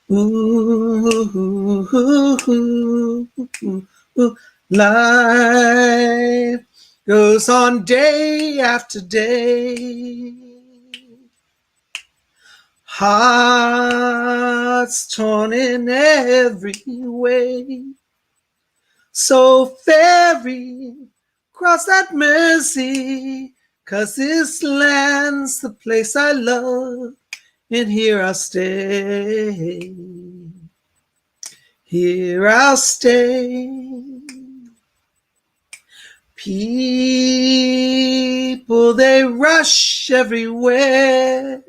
Ooh, life goes on day after day. Hearts torn in every way. So ferry, cross that mercy, 'cause this land's the place I love, and here I'll stay. Here I'll stay. People, they rush everywhere,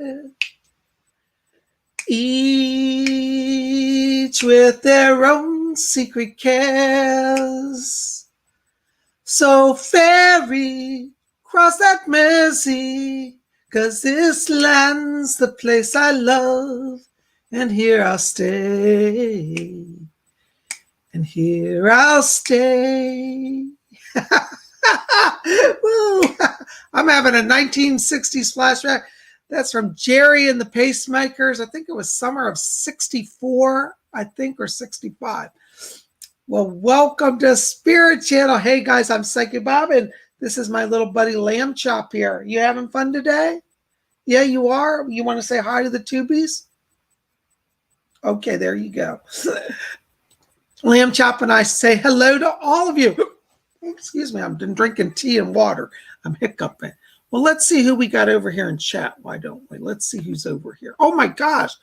each with their own secret cares. So ferry, cross that mercy, 'cause this land's the place I love, and here I'll stay. And here I'll stay. Woo. I'm having a 1960s flashback. That's from Jerry and the Pacemakers. I think it was summer of 64, I think, or 65. Well, welcome to Spirit Channel. Hey, guys, I'm Psychic Bob, and this is my little buddy Lamb Chop here. You having fun today? Yeah, you are? You want to say hi to the tubies? Okay, there you go. Lamb Chop and I say hello to all of you. Excuse me, I've been drinking tea and water. I'm hiccuping. Well, let's see who we got over here in chat. Why don't we? Let's see who's over here. Oh, my gosh.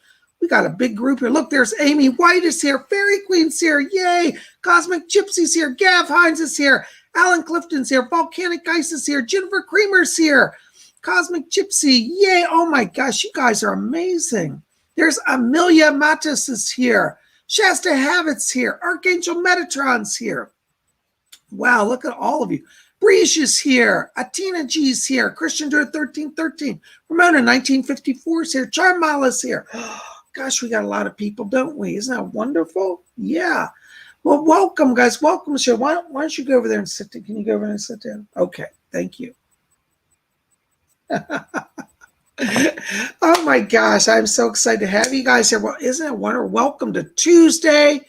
We got a big group here. Look, there's Amy White is here. Fairy Queen's here. Yay. Cosmic Gypsy's here. Gav Hines is here. Alan Clifton's here. Volcanic Ice is here. Jennifer Creamer's here. Cosmic Gypsy. Yay. Oh, my gosh. You guys are amazing. There's Amelia Matis is here. Shasta Habit's here. Archangel Metatron's here. Wow, look at all of you. Breesh is here. Atina G's here. Christian Dirt 1313. Ramona 1954 is here. Charmala's here. Oh, gosh, we got a lot of people, don't we? Isn't that wonderful? Yeah. Well, welcome, guys. Welcome, show. Why don't you go over there and sit down? Can you go over there and sit down? Okay, thank you. Oh, my gosh. I'm so excited to have you guys here. Well, isn't it wonderful? Welcome to Tuesday.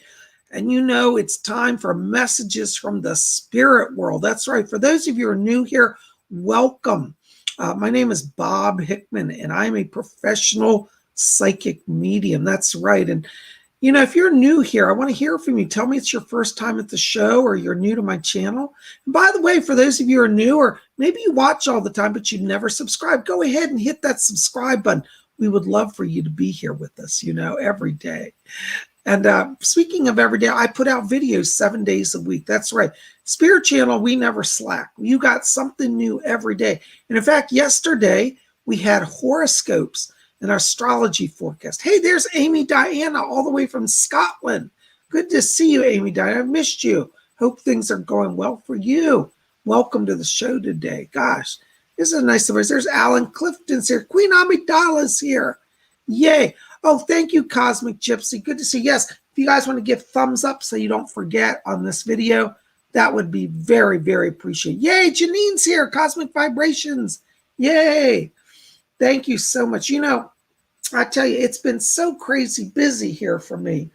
And you know, it's time for messages from the spirit world. That's right. For those of you who are new here, welcome. My name is Bob Hickman, and I'm a professional psychic medium. That's right. And, you know, if you're new here, I want to hear from you. Tell me it's your first time at the show or you're new to my channel. And by the way, for those of you who are new, or maybe you watch all the time, but you never subscribe, go ahead and hit that subscribe button. We would love for you to be here with us, you know, every day. And speaking of every day, I put out videos 7 days a week. That's right. Spirit Channel, we never slack. You got something new every day. And in fact, yesterday, we had horoscopes and astrology forecast. Hey, there's Amy Diana all the way from Scotland. Good to see you, Amy Diana. I've missed you. Hope things are going well for you. Welcome to the show today. Gosh, this is a nice surprise. There's Alan Clifton's here. Queen Amidala's here. Yay. Oh, thank you, Cosmic Gypsy. Good to see you. Yes, if you guys want to give thumbs up so you don't forget on this video, that would be very, very appreciated. Yay, Janine's here. Cosmic Vibrations. Yay. Thank you so much. You know, I tell you, it's been so crazy busy here for me.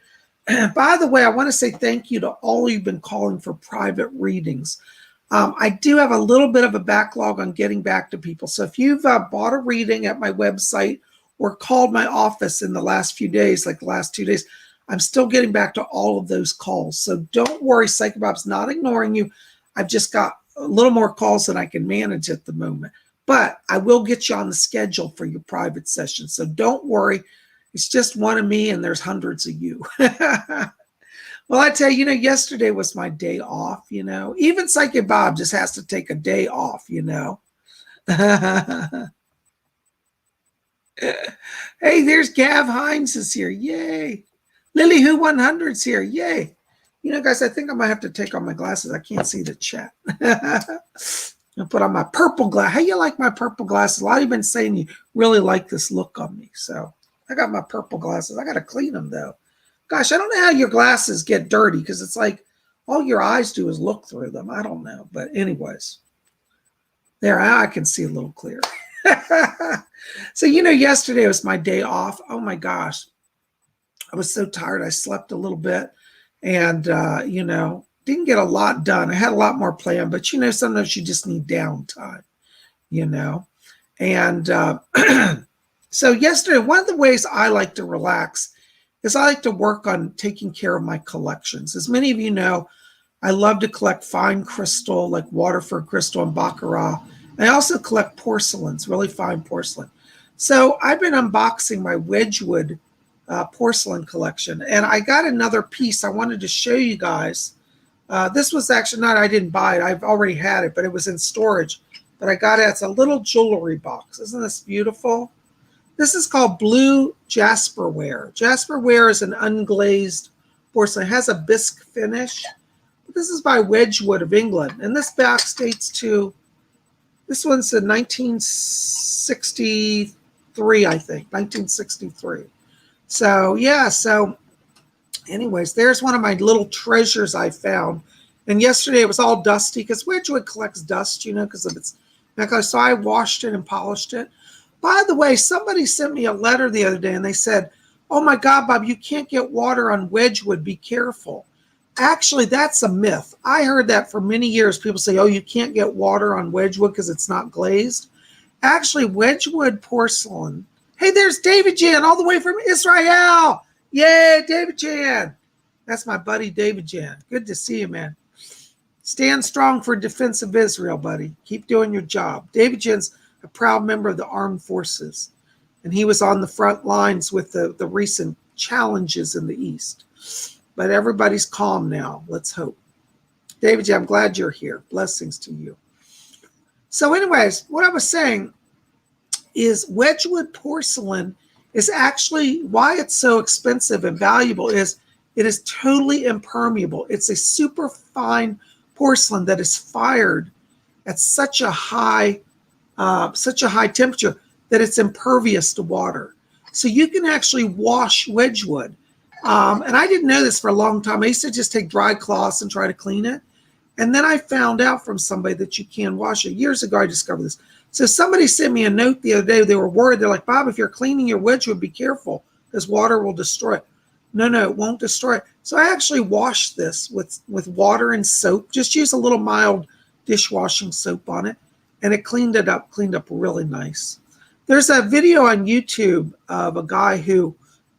By the way, I want to say thank you to all you've been calling for private readings. I do have a little bit of a backlog on getting back to people. So if you've bought a reading at my website, or called my office in the last few days, like the last 2 days, I'm still getting back to all of those calls. So don't worry, Psychic Bob's not ignoring you. I've just got a little more calls than I can manage at the moment. But I will get you on the schedule for your private session. So don't worry. It's just one of me and there's hundreds of you. Well, I tell you, you know, yesterday was my day off, you know. Even Psychic Bob just has to take a day off, you know. Hey, there's Gav Hines is here. Yay. Lily Who 100's here. Yay. You know, guys, I think I might have to take off my glasses. I can't see the chat. I'll put on my purple glass. How you like my purple glasses? A lot of you have been saying you really like this look on me. So I got my purple glasses. I got to clean them, though. Gosh, I don't know how your glasses get dirty because it's like all your eyes do is look through them. I don't know. But anyways, there, I can see a little clearer. So, you know, yesterday was my day off. Oh, my gosh. I was so tired. I slept a little bit and, didn't get a lot done. I had a lot more planned, but, sometimes you just need downtime, you know. And so yesterday, one of the ways I like to relax is I like to work on taking care of my collections. As many of you know, I love to collect fine crystal like Waterford crystal and Baccarat. I also collect porcelains, really fine porcelain. So I've been unboxing my Wedgwood porcelain collection, and I got another piece I wanted to show you guys. This was actually not, I didn't buy it. I've already had it, but it was in storage. But I got it. It's a little jewelry box. Isn't this beautiful? This is called Blue Jasperware. Jasperware is an unglazed porcelain. It has a bisque finish. This is by Wedgwood of England. And this box dates to, this one's in 1963, I think, 1963. So, yeah, so anyways, there's one of my little treasures I found. And yesterday it was all dusty because Wedgwood collects dust, because of its necklace. So I washed it and polished it. By the way, somebody sent me a letter the other day and they said, "Oh my God, Bob, you can't get water on Wedgwood. Be careful." Actually, that's a myth. I heard that for many years. People say, "Oh, you can't get water on Wedgwood because it's not glazed." Actually, Wedgwood porcelain. Hey, there's David Jan all the way from Israel. Yay, David Jan. That's my buddy, David Jan. Good to see you, man. Stand strong for defense of Israel, buddy. Keep doing your job. David Jan's a proud member of the armed forces, and he was on the front lines with the recent challenges in the East. But everybody's calm now. Let's hope. David Jan, I'm glad you're here. Blessings to you. So anyways, what I was saying is Wedgwood porcelain is actually, why it's so expensive and valuable is it is totally impermeable. It's a super fine porcelain that is fired at such a high temperature that it's impervious to water. So you can actually wash Wedgwood. And I didn't know this for a long time. I used to just take dry cloths and try to clean it. And then I found out from somebody that you can wash it. Years ago, I discovered this. So somebody sent me a note the other day. They were worried. They're like, "Bob, if you're cleaning your Wedgwood, be careful because water will destroy it." No, it won't destroy it. So I actually washed this with water and soap. Just use a little mild dishwashing soap on it. And it cleaned up really nice. There's a video on YouTube of a guy who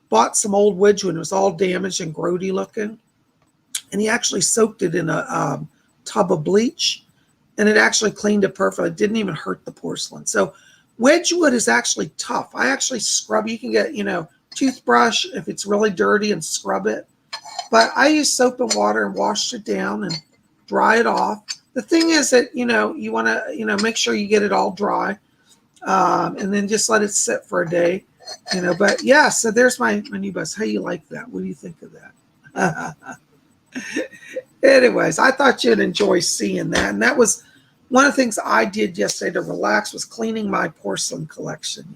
bought some old Wedgwood. It was all damaged and grody looking. And he actually soaked it in a tub of bleach. And it actually cleaned it perfectly. It didn't even hurt the porcelain. So Wedgwood is actually tough. I actually scrub. You can get, toothbrush if it's really dirty and scrub it. But I use soap and water and wash it down and dry it off. The thing is that, you want to, make sure you get it all dry and then just let it sit for a day, But yeah, so there's my new bus. How you like that? What do you think of that? Anyways, I thought you'd enjoy seeing that. And that was one of the things I did yesterday to relax was cleaning my porcelain collection,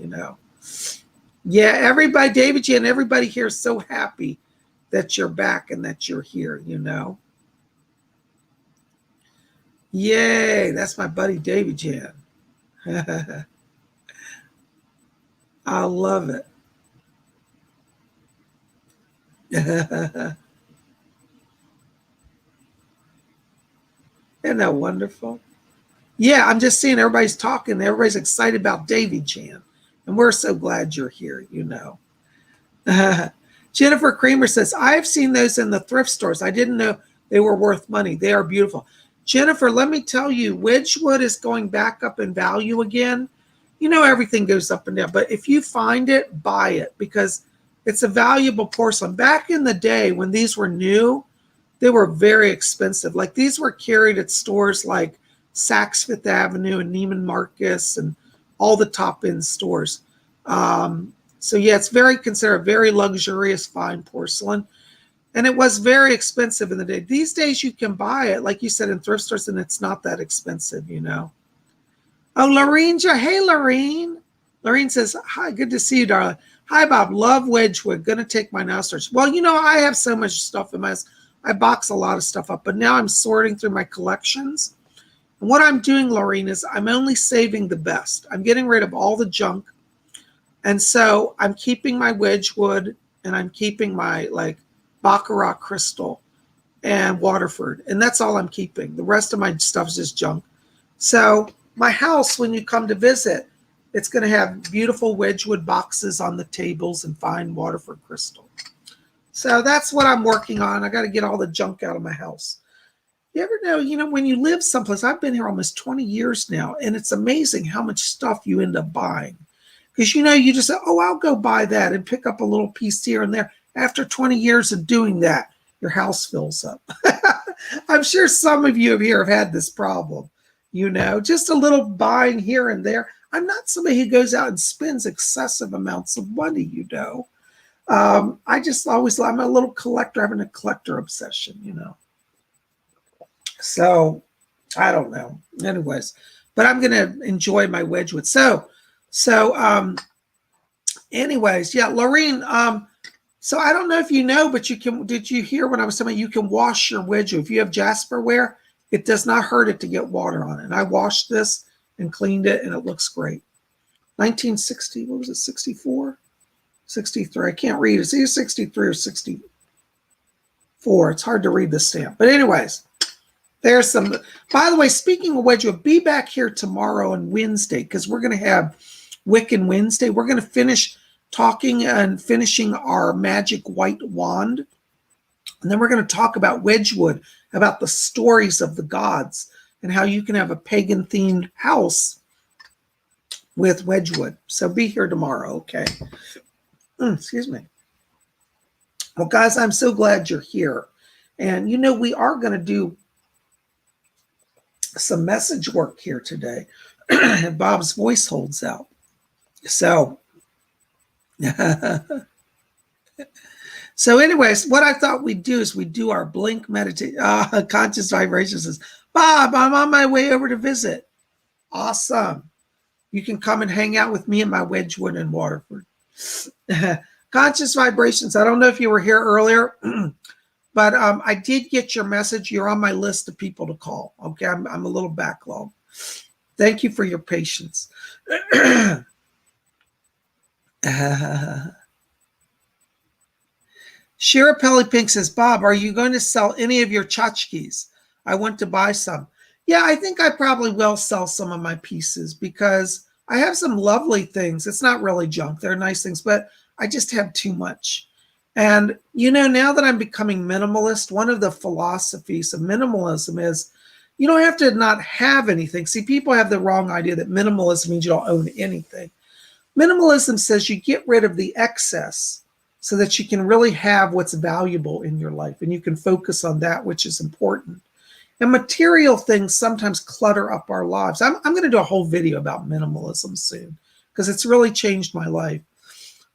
Yeah, everybody, David G, and everybody here is so happy that you're back and that you're here, Yay, that's my buddy David Jan. I love it. Isn't that wonderful? Yeah, I'm just seeing everybody's talking. Everybody's excited about David Jan. And we're so glad you're here, Jennifer Creamer says, "I've seen those in the thrift stores. I didn't know they were worth money. They are beautiful." Jennifer, let me tell you, Wedgwood is going back up in value again. Everything goes up and down. But if you find it, buy it because it's a valuable porcelain. Back in the day when these were new, they were very expensive. Like these were carried at stores like Saks Fifth Avenue and Neiman Marcus and all the top-end stores. So yeah, it's considered very luxurious, fine porcelain. And it was very expensive in the day. These days you can buy it, like you said, in thrift stores, and it's not that expensive, Oh, Lorene, hey, Lorene. Lorene says, "Hi, good to see you, darling. Hi, Bob, love Wedgwood. Gonna take mine out search." Well, I have so much stuff in my, I box a lot of stuff up, but now I'm sorting through my collections. And what I'm doing, Lorene, is I'm only saving the best. I'm getting rid of all the junk. And so I'm keeping my Wedgwood and I'm keeping my like Baccarat crystal and Waterford, and that's all I'm keeping. The rest of my stuff is just junk. So my house, when you come to visit, it's going to have beautiful Wedgwood boxes on the tables and fine Waterford crystal. So that's what I'm working on. I got to get all the junk out of my house. You ever know, when you live someplace, I've been here almost 20 years now, and it's amazing how much stuff you end up buying. Because, you just say, oh, I'll go buy that and pick up a little piece here and there. After 20 years of doing that, your house fills up. I'm sure some of you here have had this problem, just a little buying here and there. I'm not somebody who goes out and spends excessive amounts of money, I just always, I'm a little collector, having a collector obsession, So I don't know. Anyways, but I'm going to enjoy my Wedgwood. Anyways, yeah, Lorene, so I don't know if you know, but did you hear when I was saying you can wash your Wedgwood? If you have Jasperware, it does not hurt it to get water on it. And I washed this and cleaned it, and it looks great. 1960, what was it, 64? 63, I can't read. It's either 63 or 64. It's hard to read the stamp. But anyways, there's some, by the way, speaking of Wedgwood, be back here tomorrow and Wednesday, because we're going to have Wiccan Wednesday. We're going to finish talking and finishing our magic white wand. And then we're going to talk about Wedgwood, about the stories of the gods and how you can have a pagan themed house with Wedgwood. So be here tomorrow, okay? Excuse me. Well, guys, I'm so glad you're here. And we are going to do some message work here today. And Bob's voice holds out. So, anyways, what I thought we'd do is we'd do our blink meditation. Conscious Vibration says, Bob, I'm on my way over to visit. Awesome. You can come and hang out with me in my Wedgwood in Waterford. Conscious Vibrations, I don't know if you were here earlier, but I did get your message. You're on my list of people to call. Okay, I'm a little backlogged. Thank you for your patience. Shira Pelly Pink says, Bob, are you going to sell any of your tchotchkes? I want to buy some. Yeah, I think I probably will sell some of my pieces because I have some lovely things. It's not really junk. They're nice things, but I just have too much. And, now that I'm becoming minimalist, one of the philosophies of minimalism is you don't have to not have anything. See, people have the wrong idea that minimalism means you don't own anything. Minimalism says you get rid of the excess so that you can really have what's valuable in your life and you can focus on that which is important. And material things sometimes clutter up our lives. I'm going to do a whole video about minimalism soon because it's really changed my life.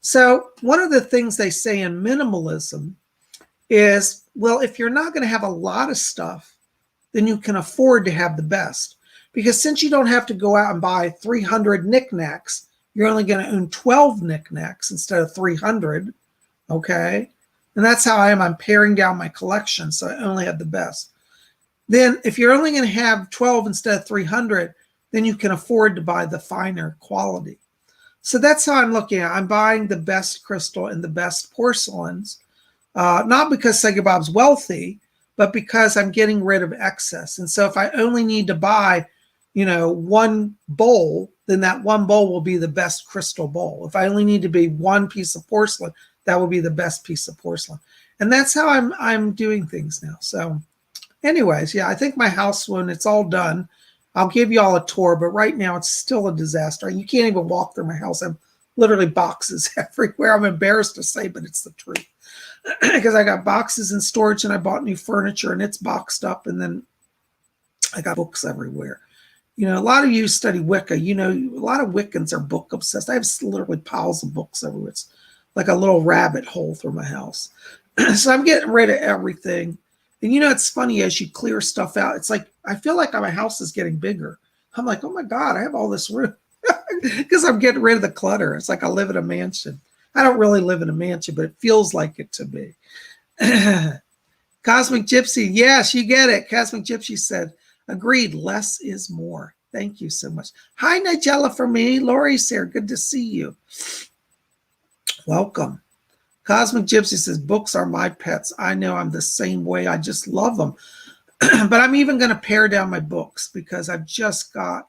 So one of the things they say in minimalism is, well, if you're not going to have a lot of stuff, then you can afford to have the best. Because since you don't have to go out and buy 300 knickknacks, you're only going to own 12 knickknacks instead of 300, okay? And that's how I am. I'm paring down my collection, so I only have the best. Then if you're only going to have 12 instead of 300, then you can afford to buy the finer quality. So that's how I'm looking at it. I'm buying the best crystal and the best porcelains, not because PsychicBob's wealthy, but because I'm getting rid of excess. And so if I only need to buy, one bowl, then that one bowl will be the best crystal bowl. If I only need to be one piece of porcelain, that will be the best piece of porcelain. And that's how I'm doing things now. So anyways, yeah, I think my house, when it's all done, I'll give you all a tour, but right now it's still a disaster. You can't even walk through my house. I'm literally boxes everywhere. I'm embarrassed to say, but it's the truth. Because I got boxes in storage and I bought new furniture and it's boxed up, and then I got books everywhere. A lot of you study Wicca. A lot of Wiccans are book obsessed. I have literally piles of books everywhere. It's like a little rabbit hole through my house. So I'm getting rid of everything. And it's funny, as you clear stuff out, it's like, I feel like my house is getting bigger. I'm like, oh my God, I have all this room because I'm getting rid of the clutter. It's like I live in a mansion. I don't really live in a mansion, but it feels like it to me. Cosmic Gypsy, yes, you get it. Cosmic Gypsy said, agreed, less is more. Thank you so much. Hi, Nigella for me. Lori's here. Good to see you. Welcome. Cosmic Gypsy says, books are my pets. I know, I'm the same way. I just love them. But I'm even going to pare down my books because I've just got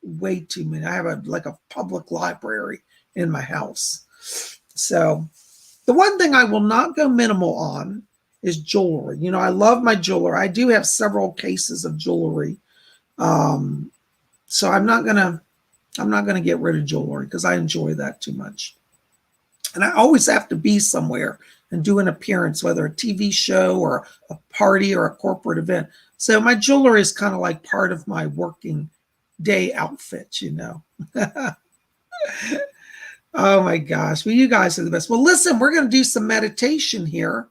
way too many. I have a public library in my house. So the one thing I will not go minimal on is jewelry. You know, I love my jewelry. I do have several cases of jewelry. So I'm not gonna get rid of jewelry because I enjoy that too much. And I always have to be somewhere and do an appearance, whether a TV show or a party or a corporate event. So my jewelry is kind of like part of my working day outfit, you know. Oh my gosh. Well, you guys are the best. Well, listen, we're going to do some meditation here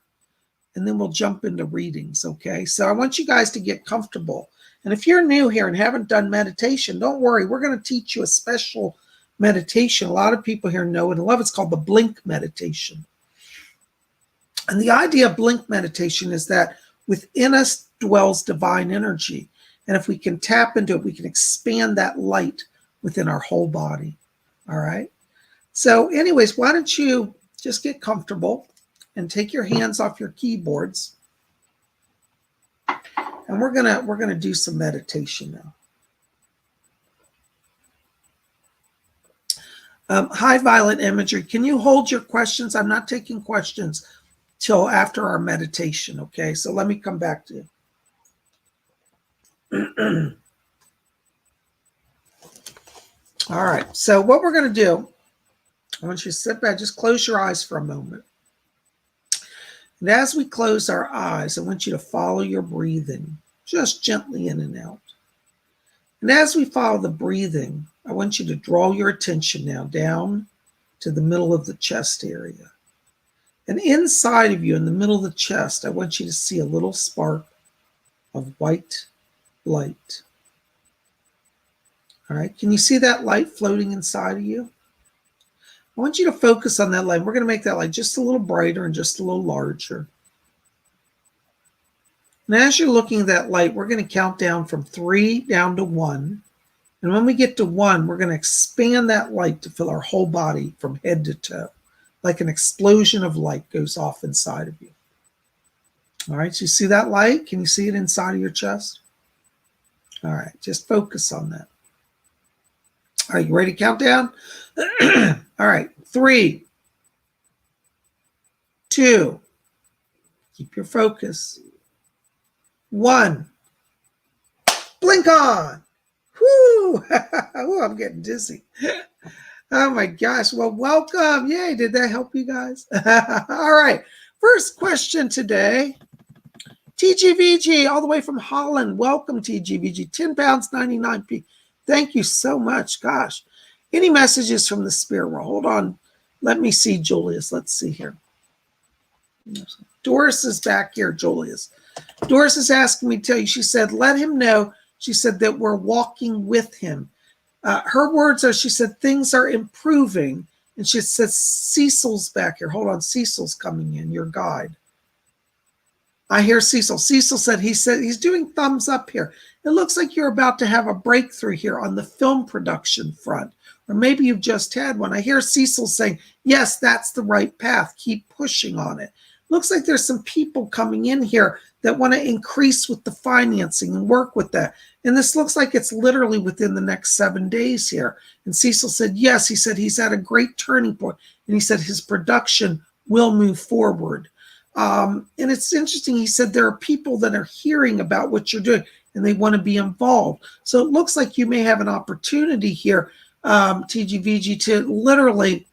and then we'll jump into readings. Okay. So I want you guys to get comfortable. And if you're new here and haven't done meditation, don't worry. We're going to teach you a special meditation. A lot of people here know it and love it. It's called the blink meditation. And the idea of blink meditation is that within us dwells divine energy. And if we can tap into it, we can expand that light within our whole body. All right. So anyways, why don't you just get comfortable and take your hands off your keyboards. And we're gonna do some meditation now. Hi, Violet Imagery. Can you hold your questions? I'm not taking questions till after our meditation, okay? So let me come back to you. All right, so what we're going to do, I want you to sit back, just close your eyes for a moment. And as we close our eyes, I want you to follow your breathing, just gently in and out. And as we follow the breathing, I want you to draw your attention now down to the middle of the chest area. And inside of you, in the middle of the chest, I want you to see a little spark of white light. All right, can you see that light floating inside of you? I want you to focus on that light. We're going to make that light just a little brighter and just a little larger. And as you're looking at that light, we're going to count down from 3 down to 1. And when we get to 1, we're going to expand that light to fill our whole body from head to toe. Like an explosion of light goes off inside of you. All right, so you see that light? Can you see it inside of your chest? All right, just focus on that. All right, you ready to count down? All right, 3, 2, keep your focus. 1, blink on. Whoo! Ooh, I'm getting dizzy. Oh my gosh. Well, welcome. Yay. Did that help you guys? All right. First question today. TGVG, all the way from Holland. Welcome, TGVG. £10, 99p. Thank you so much. Gosh. Any messages from the spirit world? Hold on. Let me see, Julius. Let's see here. Doris is back here, Julius. Doris is asking me to tell you. She said, let him know. She said that we're walking with him. Her words are, she said, things are improving. And she says, Cecil's back here. Hold on. Cecil's coming in, your guide. I hear Cecil. Cecil said he's doing thumbs up here. It looks like you're about to have a breakthrough here on the film production front. Or maybe you've just had one. I hear Cecil saying, yes, that's the right path. Keep pushing on it. Looks like there's some people coming in here that want to increase with the financing and work with that. And this looks like it's literally within the next 7 days here. And Cecil said, yes, he said he's at a great turning point. And he said his production will move forward. And it's interesting. He said there are people that are hearing about what you're doing and they want to be involved. So it looks like you may have an opportunity here, TGVG, to literally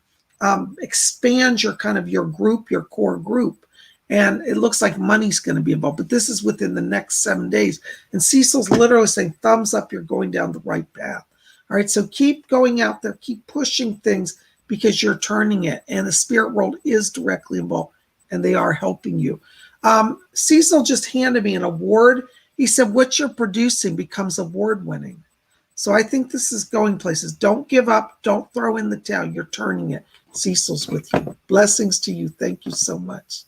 expand your kind of your group, your core group. And it looks like money's going to be involved, but this is within the next 7 days. And Cecil's literally saying, thumbs up, you're going down the right path. All right, so keep going out there, keep pushing things because you're turning it. And the spirit world is directly involved and they are helping you. Cecil just handed me an award. He said, what you're producing becomes award winning. So I think this is going places. Don't give up. Don't throw in the towel. You're turning it. Cecil's with you. Blessings to you. Thank you so much.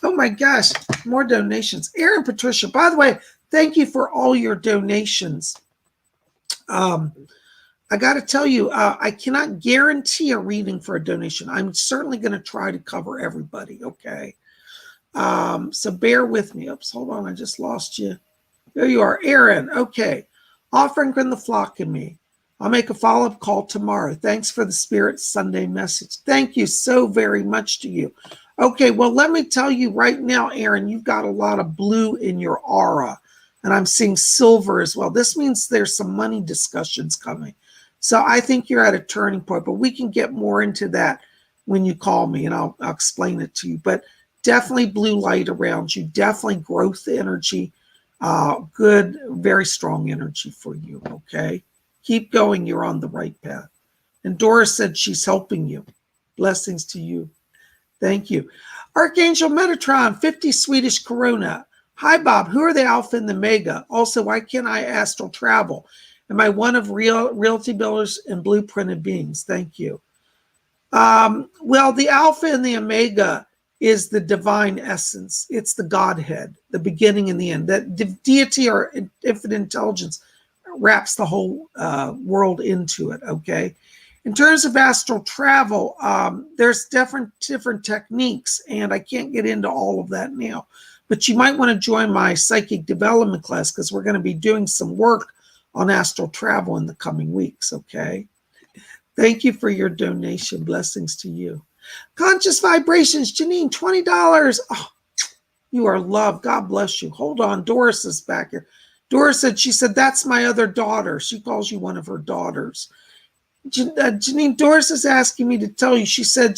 Oh my gosh, more donations. Aaron Patricia, by the way, thank you for all your donations. I got to tell you, I cannot guarantee a reading for a donation. I'm certainly going to try to cover everybody, okay? So bear with me. Oops, hold on, I just lost you. There you are, Aaron. Okay. Offering from the flock in me. I'll make a follow-up call tomorrow. Thanks for the Spirit Sunday message. Thank you so very much to you. Okay, well, let me tell you right now, Aaron, you've got a lot of blue in your aura, and I'm seeing silver as well. This means there's some money discussions coming. So I think you're at a turning point, but we can get more into that when you call me, and I'll explain it to you. But definitely blue light around you, definitely growth energy, good, very strong energy for you, okay? Keep going, you're on the right path. And Doris said she's helping you. Blessings to you. Thank you. Archangel Metatron, 50 Swedish Corona. Hi, Bob. Who are the Alpha and the Mega? Also, why can't I astral travel? Am I one of realty builders and blueprinted beings? Thank you. Well, the Alpha and the Omega is the divine essence. It's the Godhead, the beginning and the end. That deity or infinite intelligence wraps the whole world into it, okay? In terms of astral travel, there's different techniques, and I can't get into all of that now. But you might want to join my psychic development class because we're going to be doing some work on astral travel in the coming weeks, okay? Thank you for your donation. Blessings to you. Conscious Vibrations, Janine, $20. Oh, you are loved. God bless you. Hold on. Doris is back here. Doris said, she said, that's my other daughter. She calls you one of her daughters. Janine, Doris is asking me to tell you, she said,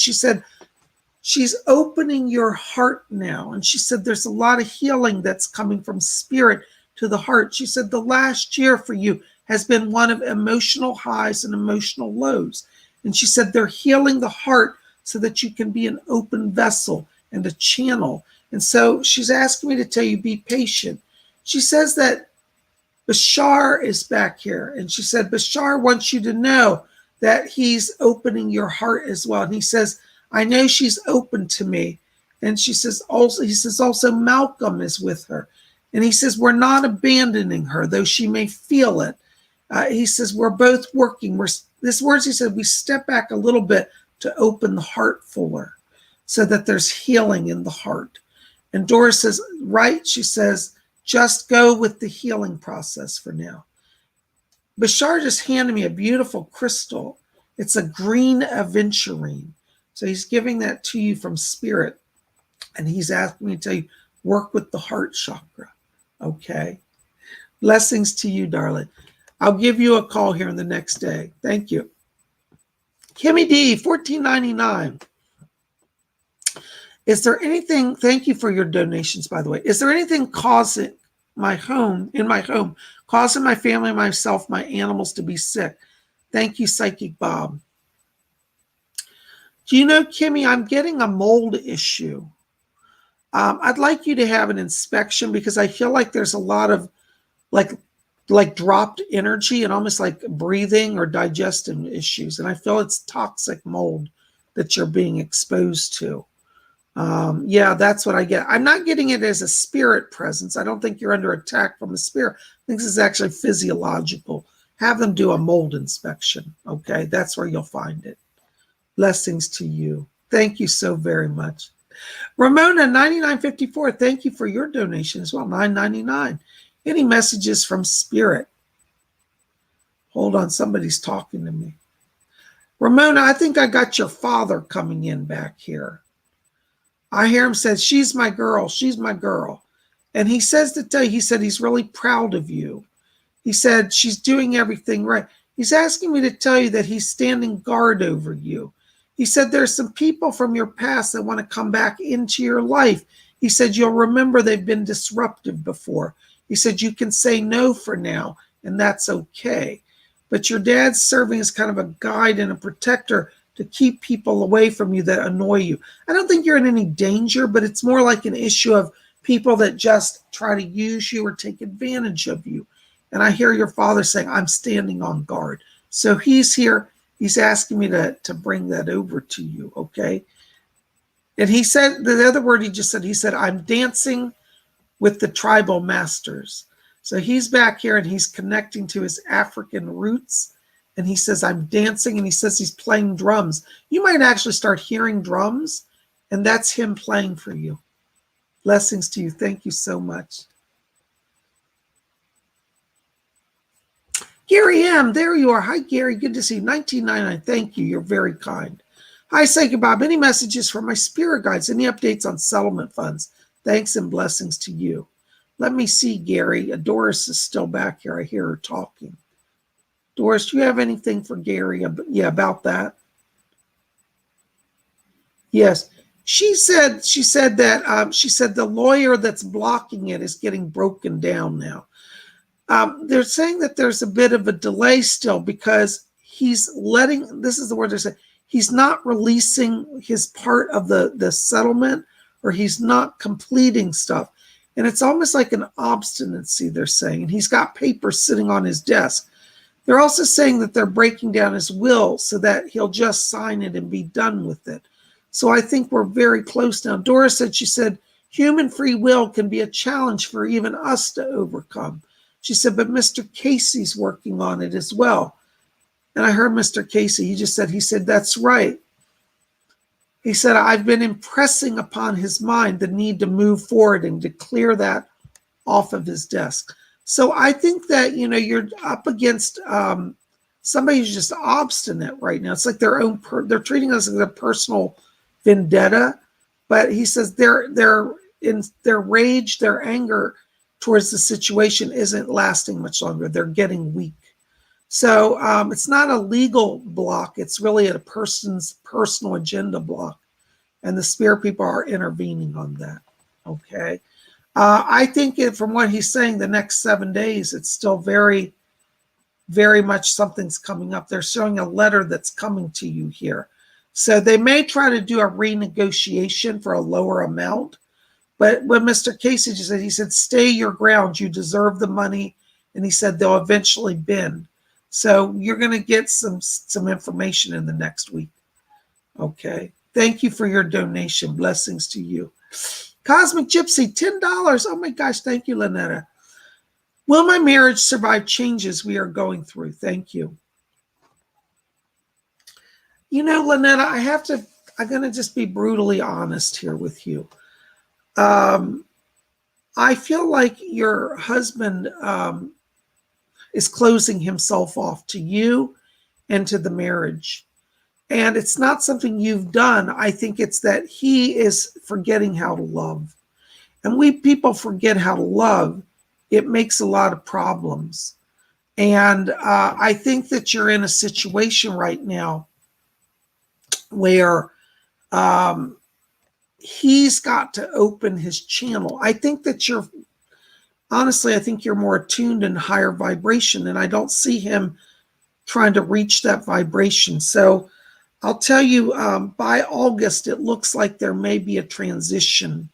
she's opening your heart now. And she said, there's a lot of healing that's coming from spirit to the heart. She said, the last year for you has been one of emotional highs and emotional lows. And she said, they're healing the heart so that you can be an open vessel and a channel. And so she's asking me to tell you, be patient. She says that Bashar is back here. And she said, Bashar wants you to know that he's opening your heart as well. And he says, I know she's open to me. And she says, also Malcolm is with her. And he says, we're not abandoning her, though she may feel it. He says, we're both working. This words, he said, we step back a little bit to open the heart fuller so that there's healing in the heart. And Doris says, right, she says, just go with the healing process for now. Bashar just handed me a beautiful crystal. It's a green aventurine. So he's giving that to you from spirit. And he's asking me to tell you, work with the heart chakra. Okay. Blessings to you, darling. I'll give you a call here in the next day. Thank you. Kimmy D, $14.99. Is there anything, thank you for your donations, by the way. Is there anything causing my home, causing my family, myself, my animals to be sick? Thank you, Psychic Bob. Do you know, Kimmy, I'm getting a mold issue. I'd like you to have an inspection because I feel like there's a lot of like dropped energy and almost like breathing or digestive issues. And I feel it's toxic mold that you're being exposed to. Yeah, that's what I get. I'm not getting it as a spirit presence. I don't think you're under attack from a spirit. I think this is actually physiological. Have them do a mold inspection. Okay, that's where you'll find it. Blessings to you. Thank you so very much. Ramona, $99.54. Thank you for your donation as well. $9.99. Any messages from spirit? Hold on, somebody's talking to me. Ramona, I think I got your father coming in back here. I hear him say, she's my girl, she's my girl. And he says to tell you, he said he's really proud of you. He said she's doing everything right. He's asking me to tell you that he's standing guard over you. He said there's some people from your past that want to come back into your life. He said you'll remember they've been disruptive before. He said you can say no for now, and that's okay. But your dad's serving as kind of a guide and a protector to keep people away from you that annoy you. I don't think you're in any danger, but it's more like an issue of people that just try to use you or take advantage of you. And I hear your father saying, I'm standing on guard. So he's here. He's asking me to bring that over to you, okay? And he said, the other word he just said, he said, I'm dancing with the tribal masters. So he's back here and he's connecting to his African roots. And he says, I'm dancing, and he says he's playing drums. You might actually start hearing drums, and that's him playing for you. Blessings to you. Thank you so much. Gary M., there you are. Hi, Gary. Good to see you. 1999. Thank you. You're very kind. Hi, Psychic Bob. Any messages from my spirit guides? Any updates on settlement funds? Thanks and blessings to you. Let me see, Gary. Doris is still back here. I hear her talking. Doris, do you have anything for Gary? Yeah, about that? Yes. She said that the lawyer that's blocking it is getting broken down now. They're saying that there's a bit of a delay still because he's letting, this is the word they're saying, he's not releasing his part of the settlement, or he's not completing stuff. And it's almost like an obstinacy, they're saying. And he's got papers sitting on his desk. They're also saying that they're breaking down his will so that he'll just sign it and be done with it. So I think we're very close now. Doris said, she said, human free will can be a challenge for even us to overcome. She said, but Mr. Casey's working on it as well. And I heard Mr. Casey, he said, that's right. He said, I've been impressing upon his mind the need to move forward and to clear that off of his desk. So I think that, you're up against somebody who's just obstinate right now. It's like they're treating us as a personal vendetta. But he says their rage, their anger towards the situation isn't lasting much longer. They're getting weak. So it's not a legal block. It's really a person's personal agenda block. And the spirit people are intervening on that. Okay. I think from what he's saying, the next 7 days, it's still very, very much something's coming up. They're showing a letter that's coming to you here. So they may try to do a renegotiation for a lower amount. But what Mr. Casey just said, he said, stay your ground. You deserve the money. And he said they'll eventually bend. So you're going to get some information in the next week. Okay. Thank you for your donation. Blessings to you. Cosmic Gypsy, $10. Oh my gosh. Thank you, Lynetta. Will my marriage survive changes we are going through? Thank you. Lynetta, I'm going to just be brutally honest here with you. I feel like your husband is closing himself off to you and to the marriage. And it's not something you've done. I think it's that he is forgetting how to love. And we people forget how to love. It makes a lot of problems. And I think that you're in a situation right now where he's got to open his channel. I think that honestly, I think you're more attuned and higher vibration, and I don't see him trying to reach that vibration. So I'll tell you, by August, it looks like there may be a transition,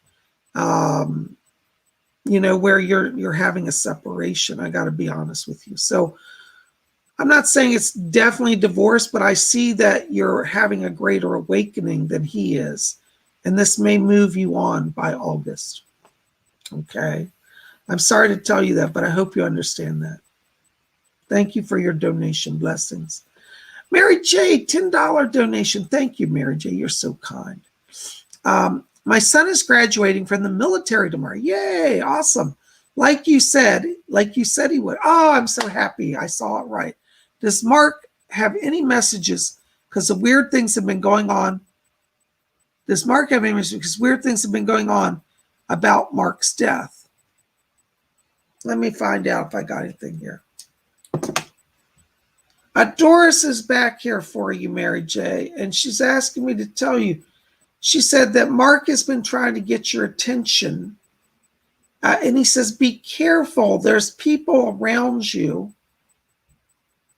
where you're having a separation. I got to be honest with you. So I'm not saying it's definitely divorce, but I see that you're having a greater awakening than he is. And this may move you on by August. Okay. I'm sorry to tell you that, but I hope you understand that. Thank you for your donation. Blessings. Mary J., $10 donation. Thank you, Mary J. You're so kind. My son is graduating from the military tomorrow. Yay. Awesome. Like you said he would. Oh, I'm so happy. I saw it right. Does Mark have any messages? Because the weird things have been going on. Does Mark have any messages? Because weird things have been going on about Mark's death. Let me find out if I got anything here. Doris is back here for you, Mary J. And she's asking me to tell you. She said that Mark has been trying to get your attention. And he says, be careful. There's people around you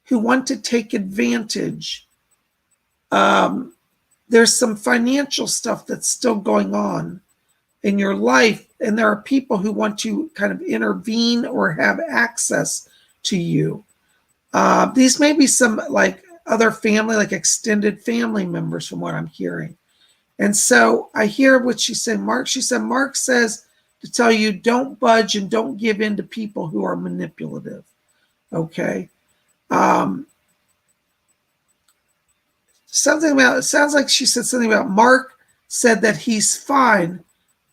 who want to take advantage. There's some financial stuff that's still going on in your life. And there are people who want to kind of intervene or have access to you. These may be some like other family, like extended family members from what I'm hearing. And so I hear what she said, Mark. She said, Mark says to tell you, don't budge and don't give in to people who are manipulative. Okay. Something about, it sounds like she said something about Mark said that he's fine,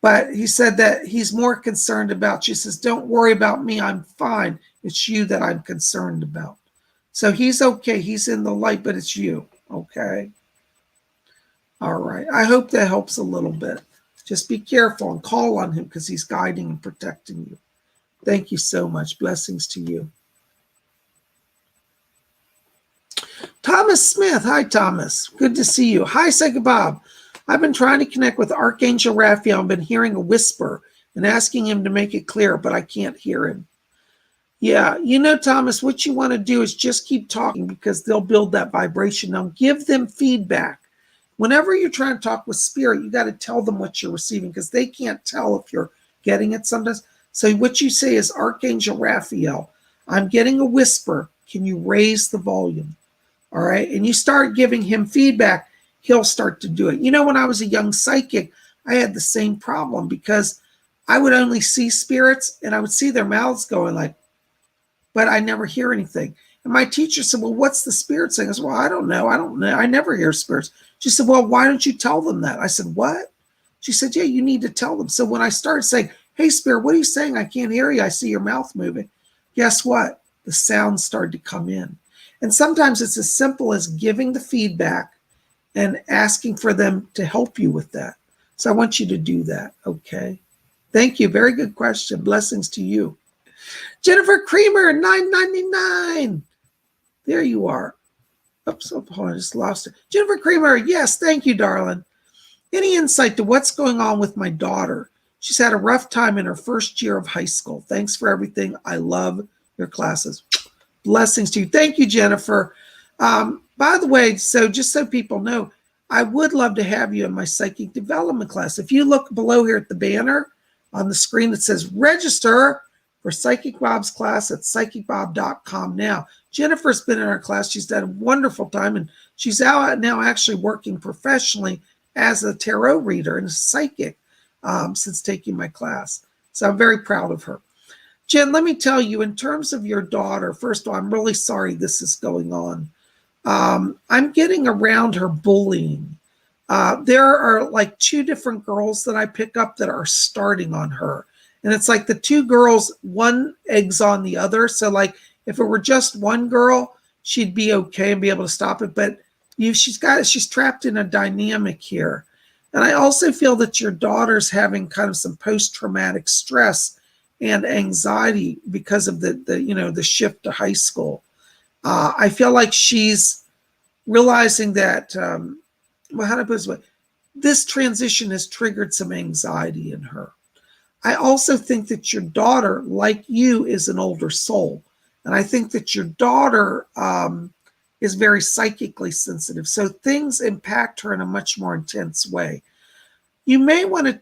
but he said that he's more concerned about, she says, don't worry about me, I'm fine. It's you that I'm concerned about. So he's okay. He's in the light, but it's you. Okay. All right. I hope that helps a little bit. Just be careful and call on him because he's guiding and protecting you. Thank you so much. Blessings to you. Thomas Smith. Hi, Thomas. Good to see you. Hi, Psychic Bob. I've been trying to connect with Archangel Raphael. I've been hearing a whisper and asking him to make it clear, but I can't hear him. Yeah, you know, Thomas, what you want to do is just keep talking because they'll build that vibration. Now, give them feedback. Whenever you're trying to talk with spirit, you got to tell them what you're receiving because they can't tell if you're getting it sometimes. So what you say is, Archangel Raphael, I'm getting a whisper. Can you raise the volume? All right. And you start giving him feedback, he'll start to do it. You know, when I was a young psychic, I had the same problem because I would only see spirits and I would see their mouths going like, but I never hear anything. And my teacher said, well, what's the spirit saying? I said, well, I don't know. I never hear spirits. She said, well, why don't you tell them that? I said, what? She said, yeah, you need to tell them. So when I started saying, hey, spirit, what are you saying? I can't hear you. I see your mouth moving. Guess what? The sound started to come in. And sometimes it's as simple as giving the feedback and asking for them to help you with that. So I want you to do that, okay? Thank you. Very good question. Blessings to you. Jennifer Creamer, $9.99. There you are. Oops, hold on, I just lost it. Jennifer Creamer, yes, thank you, darling. Any insight to what's going on with my daughter? She's had a rough time in her first year of high school. Thanks for everything. I love your classes. Blessings to you. Thank you, Jennifer. By the way, so just so people know, I would love to have you in my psychic development class. If you look below here at the banner on the screen that says register for Psychic Bob's class at psychicbob.com now. Jennifer's been in our class. She's done a wonderful time, and she's out now actually working professionally as a tarot reader and a psychic since taking my class. So I'm very proud of her. Jen, let me tell you, in terms of your daughter, first of all, I'm really sorry this is going on. I'm getting around her bullying. There are like two different girls that I pick up that are starting on her. And it's like the two girls, one eggs on the other. So like if it were just one girl, she'd be okay and be able to stop it. But she's trapped in a dynamic here. And I also feel that your daughter's having kind of some post-traumatic stress and anxiety because of the shift to high school. I feel like she's realizing that, well, how do I put this way? This transition has triggered some anxiety in her. I also think that your daughter, like you, is an older soul. And I think that your daughter is very psychically sensitive. So things impact her in a much more intense way. You may want to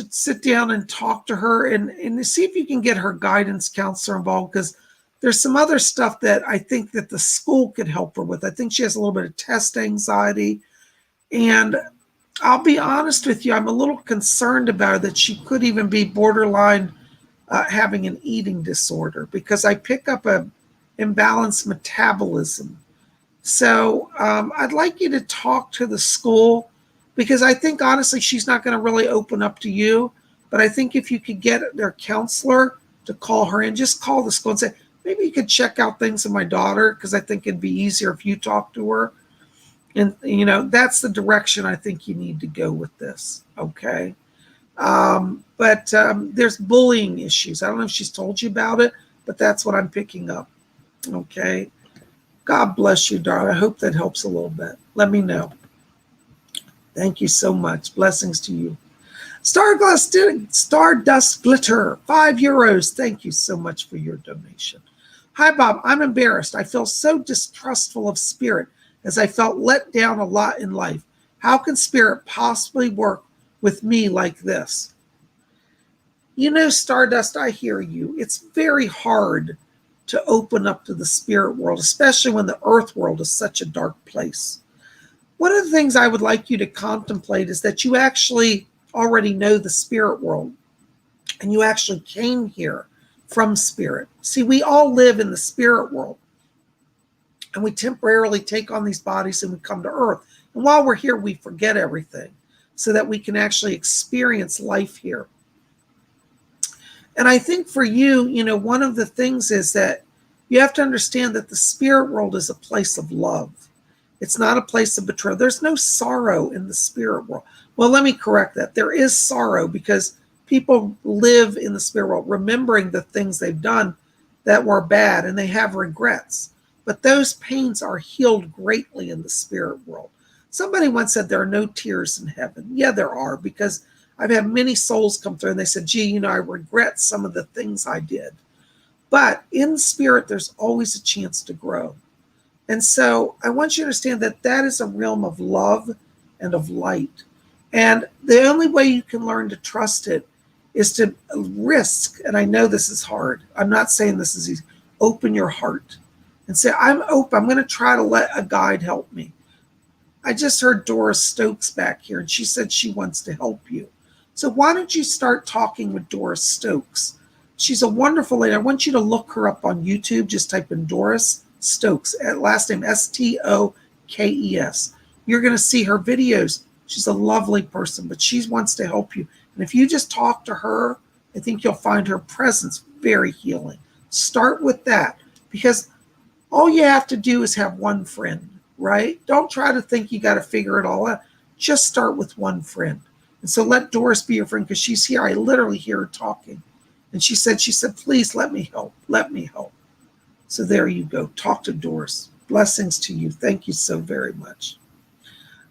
sit down and talk to her and see if you can get her guidance counselor involved, because there's some other stuff that I think that the school could help her with. I think she has a little bit of test anxiety. And I'll be honest with you, I'm a little concerned about her that she could even be borderline having an eating disorder, because I pick up a imbalanced metabolism. So I'd like you to talk to the school, because I think honestly she's not going to really open up to you. But I think if you could get their counselor to call her in, just call the school and say, maybe you could check out things in my daughter, because I think it'd be easier if you talk to her. And, that's the direction I think you need to go with this, okay? But there's bullying issues. I don't know if she's told you about it, but that's what I'm picking up, okay? God bless you, darling. I hope that helps a little bit. Let me know. Thank you so much. Blessings to you. Stardust Glitter, €5. Thank you so much for your donation. Hi, Bob. I'm embarrassed. I feel so distrustful of spirit, as I felt let down a lot in life. How can spirit possibly work with me like this? Stardust, I hear you. It's very hard to open up to the spirit world, especially when the earth world is such a dark place. One of the things I would like you to contemplate is that you actually already know the spirit world, and you actually came here from spirit. See, we all live in the spirit world, and we temporarily take on these bodies and we come to earth. And while we're here, we forget everything so that we can actually experience life here. And I think for you, one of the things is that you have to understand that the spirit world is a place of love. It's not a place of betrayal. There's no sorrow in the spirit world. Well, let me correct that. There is sorrow because people live in the spirit world remembering the things they've done that were bad, and they have regrets. But those pains are healed greatly in the spirit world. Somebody once said there are no tears in heaven. Yeah, there are, because I've had many souls come through and they said, gee, I regret some of the things I did. But in spirit, there's always a chance to grow. And so I want you to understand that that is a realm of love and of light. And the only way you can learn to trust it is to risk. And I know this is hard. I'm not saying this is easy. Open your heart and say, I'm open. I'm going to try to let a guide help me. I just heard Doris Stokes back here, and she said she wants to help you. So why don't you start talking with Doris Stokes? She's a wonderful lady. I want you to look her up on YouTube. Just type in Doris Stokes, last name Stokes. You're going to see her videos. She's a lovely person, but she wants to help you. And if you just talk to her, I think you'll find her presence very healing. Start with that, because all you have to do is have one friend, right? Don't try to think you got to figure it all out. Just start with one friend. And so let Doris be your friend, because she's here. I literally hear her talking. And she said, please let me help. Let me help. So there you go. Talk to Doris. Blessings to you. Thank you so very much.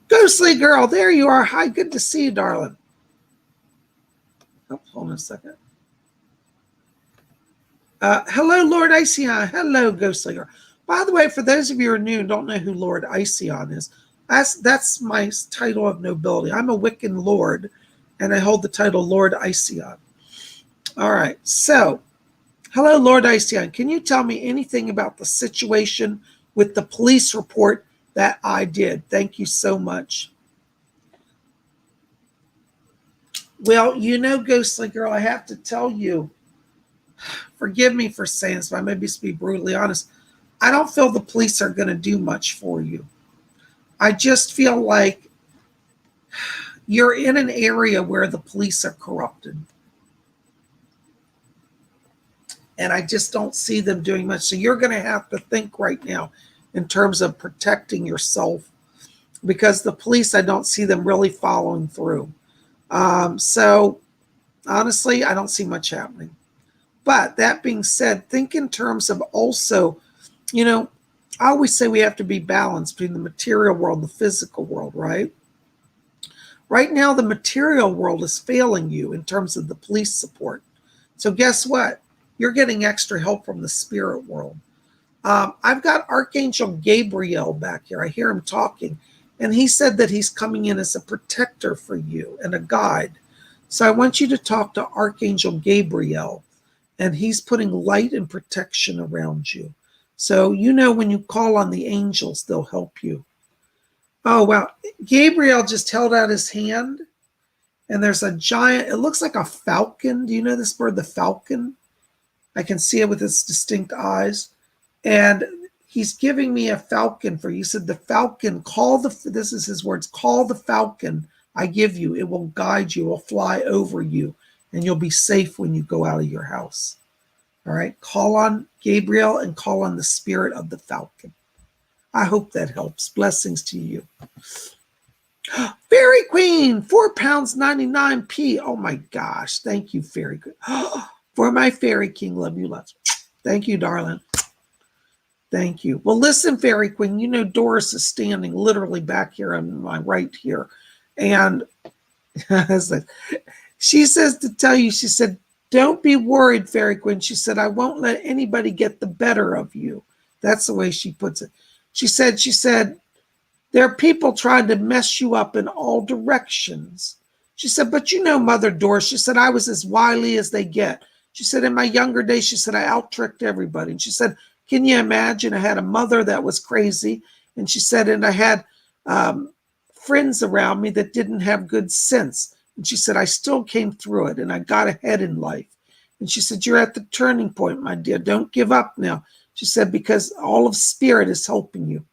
Ghostly girl, there you are. Hi, good to see you, darling. Oh, hold on a second. Hello, Lord Iceon. Hello, Ghostly girl. By the way, for those of you who are new and don't know who Lord Iceon is, that's my title of nobility. I'm a Wiccan Lord, and I hold the title Lord Iceon. All right, so hello, Lord Iceon. Can you tell me anything about the situation with the police report that I did? Thank you so much. Well, Ghostly girl, I have to tell you, forgive me for saying this, but I maybe to be brutally honest, I don't feel the police are going to do much for you. I just feel like you're in an area where the police are corrupted. And I just don't see them doing much. So you're going to have to think right now in terms of protecting yourself, because the police, I don't see them really following through. So honestly, I don't see much happening. But that being said, think in terms of also, I always say we have to be balanced between the material world and the physical world, right? Right now, the material world is failing you in terms of the police support. So guess what? You're getting extra help from the spirit world. I've got Archangel Gabriel back here. I hear him talking, and he said that he's coming in as a protector for you and a guide. So I want you to talk to Archangel Gabriel, and he's putting light and protection around you. So when you call on the angels, they'll help you. Oh, wow. Gabriel just held out his hand, and there's a giant, it looks like a falcon. Do you know this bird, the falcon? I can see it with its distinct eyes. And he's giving me a falcon for you. He said, the falcon, this is his words, call the falcon I give you. It will guide you. It will fly over you, and you'll be safe when you go out of your house. All right. Call on Gabriel and call on the spirit of the falcon. I hope that helps. Blessings to you. Fairy Queen, £4.99. Oh my gosh. Thank you, Fairy Queen. For my Fairy King, love you lots. Thank you, darling. Thank you. Well, listen, Fairy Queen, Doris is standing literally back here on my right here. And she says to tell you, she said, don't be worried, Fairy Queen. She said, I won't let anybody get the better of you. That's the way she puts it. She said, there are people trying to mess you up in all directions. She said, but Mother Doris, she said, I was as wily as they get. She said, in my younger days, she said, I out-tricked everybody. And she said, can you imagine? I had a mother that was crazy. And she said, and I had friends around me that didn't have good sense. And she said, I still came through it and I got ahead in life. And she said, you're at the turning point, my dear. Don't give up now. She said, because all of spirit is helping you.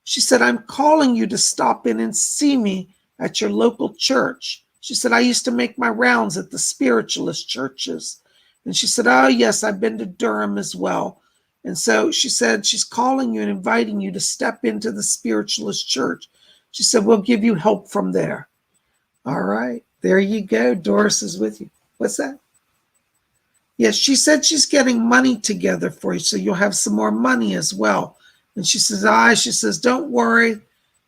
She said, I'm calling you to stop in and see me at your local church. She said, I used to make my rounds at the Spiritualist churches. And she said, oh, yes, I've been to Durham as well. And so she said, she's calling you and inviting you to step into the Spiritualist church. She said, we'll give you help from there. All right, there you go. Doris is with you. What's that? Yes, she said she's getting money together for you, so you'll have some more money as well. And she says, don't worry.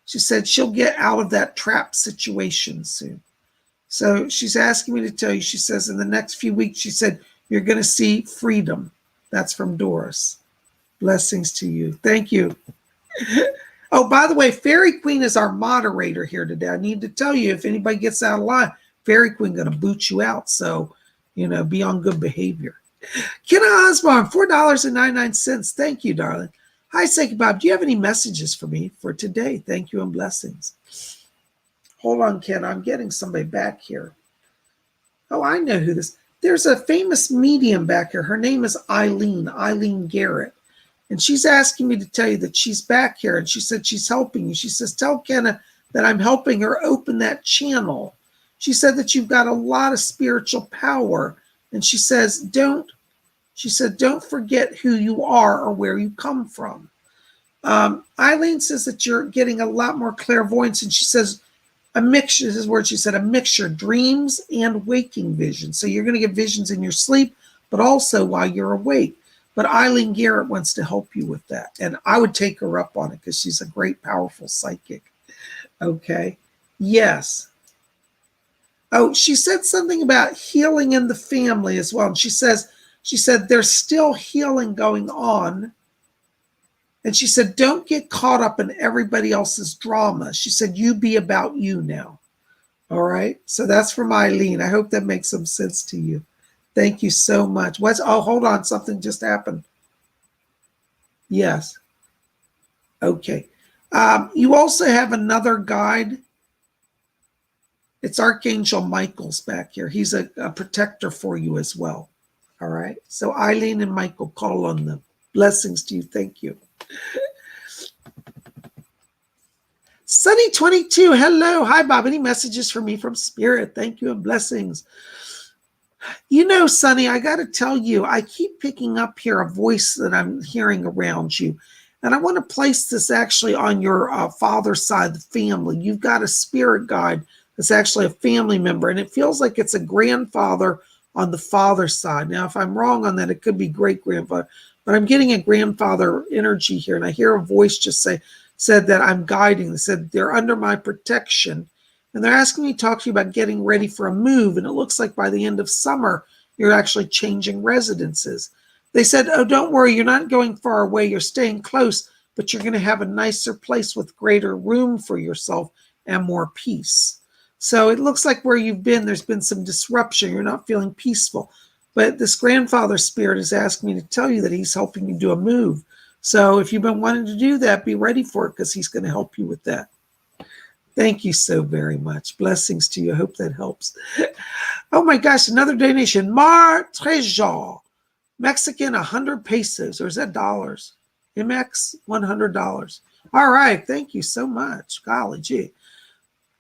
She said she'll get out of that trap situation soon. So she's asking me to tell you, she says, in the next few weeks, she said, you're going to see freedom. That's from Doris. Blessings to you. Thank you. Oh, by the way, Fairy Queen is our moderator here today. I need to tell you, if anybody gets out of line, Fairy Queen going to boot you out. So, be on good behavior. Kenna Osborne, $4.99. Thank you, darling. Hi, Psychic Bob. Do you have any messages for me for today? Thank you and blessings. Hold on, Ken. I'm getting somebody back here. Oh, I know who this. There's a famous medium back here. Her name is Eileen Garrett. And she's asking me to tell you that she's back here. And she said she's helping you. She says, tell Kenna that I'm helping her open that channel. She said that you've got a lot of spiritual power. And she says, don't forget who you are or where you come from. Eileen says that you're getting a lot more clairvoyance. And she says, a mixture, this is where she said, a mixture, dreams and waking visions. So you're going to get visions in your sleep, but also while you're awake. But Eileen Garrett wants to help you with that. And I would take her up on it because she's a great, powerful psychic. Okay. Yes. Oh, she said something about healing in the family as well. And she said there's still healing going on. And she said, don't get caught up in everybody else's drama. She said, you be about you now. All right. So that's from Eileen. I hope that makes some sense to you. Thank you so much. Hold on. Something just happened. Yes. Okay. You also have another guide. It's Archangel Michael's back here. He's a protector for you as well. All right. So Eileen and Michael, call on them. Blessings to you. Thank you. Sunny22, hello. Hi, Bob. Any messages for me from Spirit? Thank you and blessings. Sunny, I got to tell you, I keep picking up here a voice that I'm hearing around you. And I want to place this actually on your father's side of the family. You've got a spirit guide that's actually a family member. And it feels like it's a grandfather on the father's side. Now, if I'm wrong on that, it could be great-grandfather. But I'm getting a grandfather energy here. And I hear a voice just said that I'm guiding. They said they're under my protection. And they're asking me to talk to you about getting ready for a move. And it looks like by the end of summer, you're actually changing residences. They said, oh, don't worry. You're not going far away. You're staying close, but you're going to have a nicer place with greater room for yourself and more peace. So it looks like where you've been, there's been some disruption. You're not feeling peaceful. But this grandfather spirit is asking me to tell you that he's helping you do a move. So if you've been wanting to do that, be ready for it because he's going to help you with that. Thank you so very much. Blessings to you. I hope that helps. Oh my gosh, another donation. Mar Trejor, Mexican, 100 pesos. Or is that dollars? MX, $100. All right. Thank you so much. Golly gee.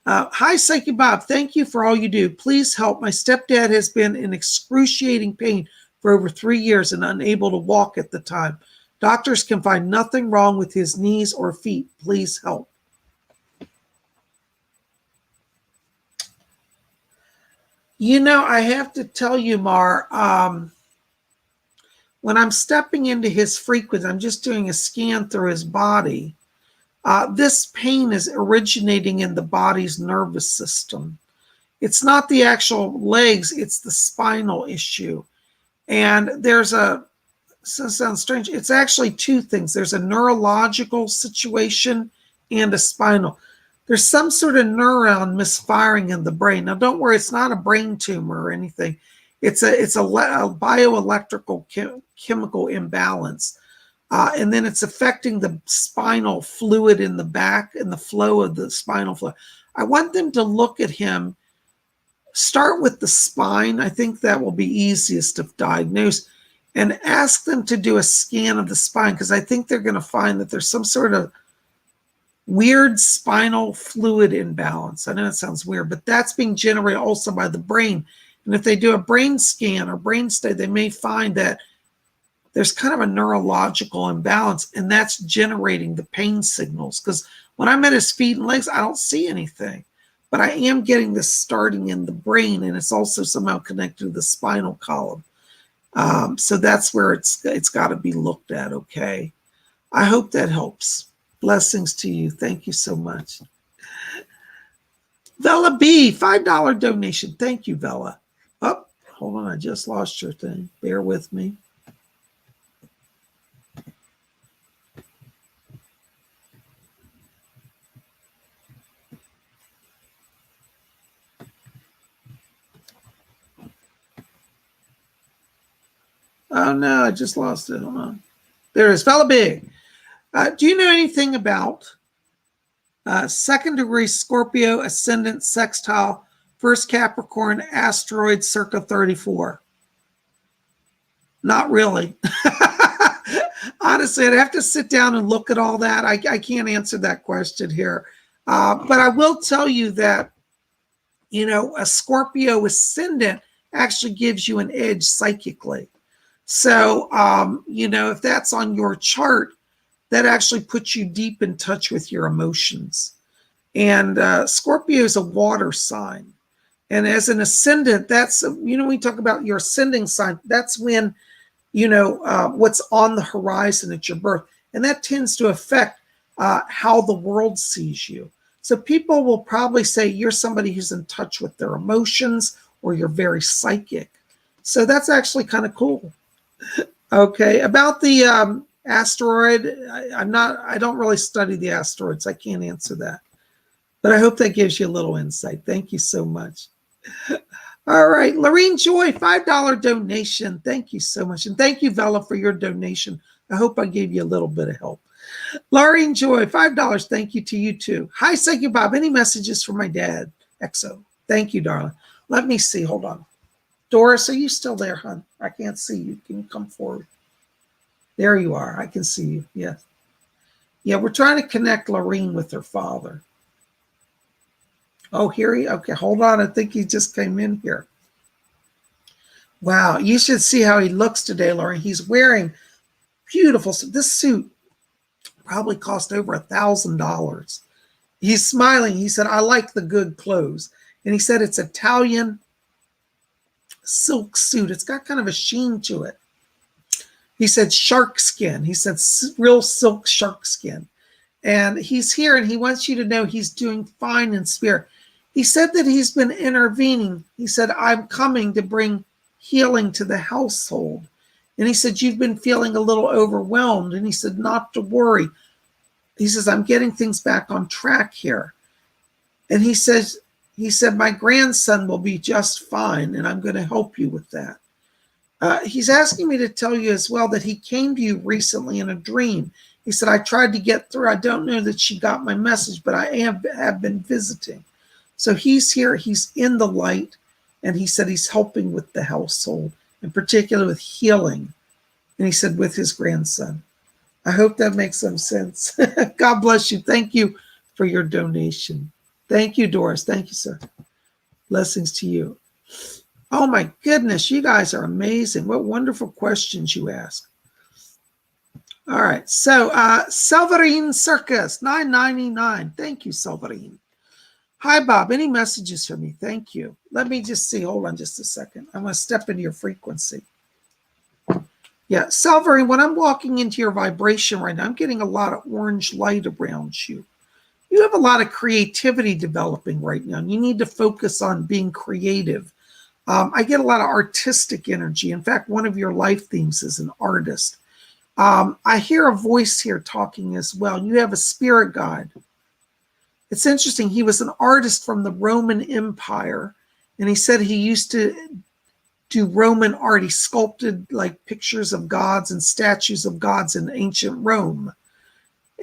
Hi, Psychic Bob. Thank you for all you do. Please help. My stepdad has been in excruciating pain for over 3 years and unable to walk at the time. Doctors can find nothing wrong with his knees or feet. Please help. I have to tell you, Mar, when I'm stepping into his frequency, I'm just doing a scan through his body. This pain is originating in the body's nervous system. It's not the actual legs, it's the spinal issue. And so it sounds strange. It's actually two things. There's a neurological situation and a spinal. There's some sort of neuron misfiring in the brain. Now, don't worry, it's not a brain tumor or anything. It's a bioelectrical chemical imbalance. And then it's affecting the spinal fluid in the back and the flow of the spinal fluid. I want them to look at him, start with the spine. I think that will be easiest to diagnose, and ask them to do a scan of the spine because I think they're going to find that there's some sort of weird spinal fluid imbalance. I know it sounds weird, but that's being generated also by the brain. And if they do a brain scan or brain study, they may find that there's kind of a neurological imbalance, and that's generating the pain signals. Because when I'm at his feet and legs, I don't see anything. But I am getting this starting in the brain, and it's also somehow connected to the spinal column. So that's where it's got to be looked at, okay? I hope that helps. Blessings to you. Thank you so much. Vela B, $5 donation. Thank you, Vela. Oh, hold on. I just lost your thing. Bear with me. Oh, no, I just lost it. Hold on. There it is. Fella Big. Do you know anything about second degree Scorpio ascendant sextile, first Capricorn asteroid circa 34? Not really. Honestly, I'd have to sit down and look at all that. I can't answer that question here. But I will tell you that, you know, a Scorpio ascendant actually gives you an edge psychically. So, you know, if that's on your chart, that actually puts you deep in touch with your emotions. And Scorpio is a water sign. And as an ascendant, that's, you know, when we talk about your ascending sign, that's when, you know, what's on the horizon at your birth. And that tends to affect how the world sees you. So people will probably say you're somebody who's in touch with their emotions, or you're very psychic. So that's actually kind of cool. Okay, about the asteroid, I don't really study the asteroids. I can't answer that. But I hope that gives you a little insight. Thank you so much. All right, Lorene Joy, $5 donation. Thank you so much. And thank you, Vela, for your donation. I hope I gave you a little bit of help. Lorene Joy, $5. Thank you to you too. Hi, Psychic Bob. Any messages for my dad? XO. Thank you, darling. Let me see. Hold on. Doris, are you still there, hon? I can't see you. Can you come forward? There you are. I can see you. Yes. Yeah, we're trying to connect Lorene with her father. Oh, here he, okay, hold on. I think he just came in here. Wow, you should see how he looks today, Lorene. He's wearing beautiful, this suit probably cost over $1,000. He's smiling. He said, I like the good clothes. And he said it's Italian silk suit. It's got kind of a sheen to it. He said shark skin. He said real silk shark skin. And he's here, and he wants you to know he's doing fine in spirit. He said that he's been intervening. He said, I'm coming to bring healing to the household. And he said, you've been feeling a little overwhelmed. And he said, not to worry. He says, I'm getting things back on track here. And he said, my grandson will be just fine, and I'm going to help you with that. He's asking me to tell you as well that he came to you recently in a dream. He said, I tried to get through. I don't know that she got my message, but I have been visiting. So he's here. He's in the light. And he said he's helping with the household, in particular with healing. And he said with his grandson. I hope that makes some sense. God bless you. Thank you for your donation. Thank you, Doris. Thank you, sir. Blessings to you. Oh, my goodness. You guys are amazing. What wonderful questions you ask. All right. So, Salvarine Circus, $9.99. Thank you, Salvarine. Hi, Bob. Any messages for me? Thank you. Let me just see. Hold on just a second. I'm going to step into your frequency. Yeah, Salvarine, when I'm walking into your vibration right now, I'm getting a lot of orange light around you. You have a lot of creativity developing right now. You need to focus on being creative. I get a lot of artistic energy. In fact, one of your life themes is an artist. I hear a voice here talking as well. You have a spirit guide. It's interesting. He was an artist from the Roman Empire, and he said he used to do Roman art. He sculpted like pictures of gods and statues of gods in ancient Rome.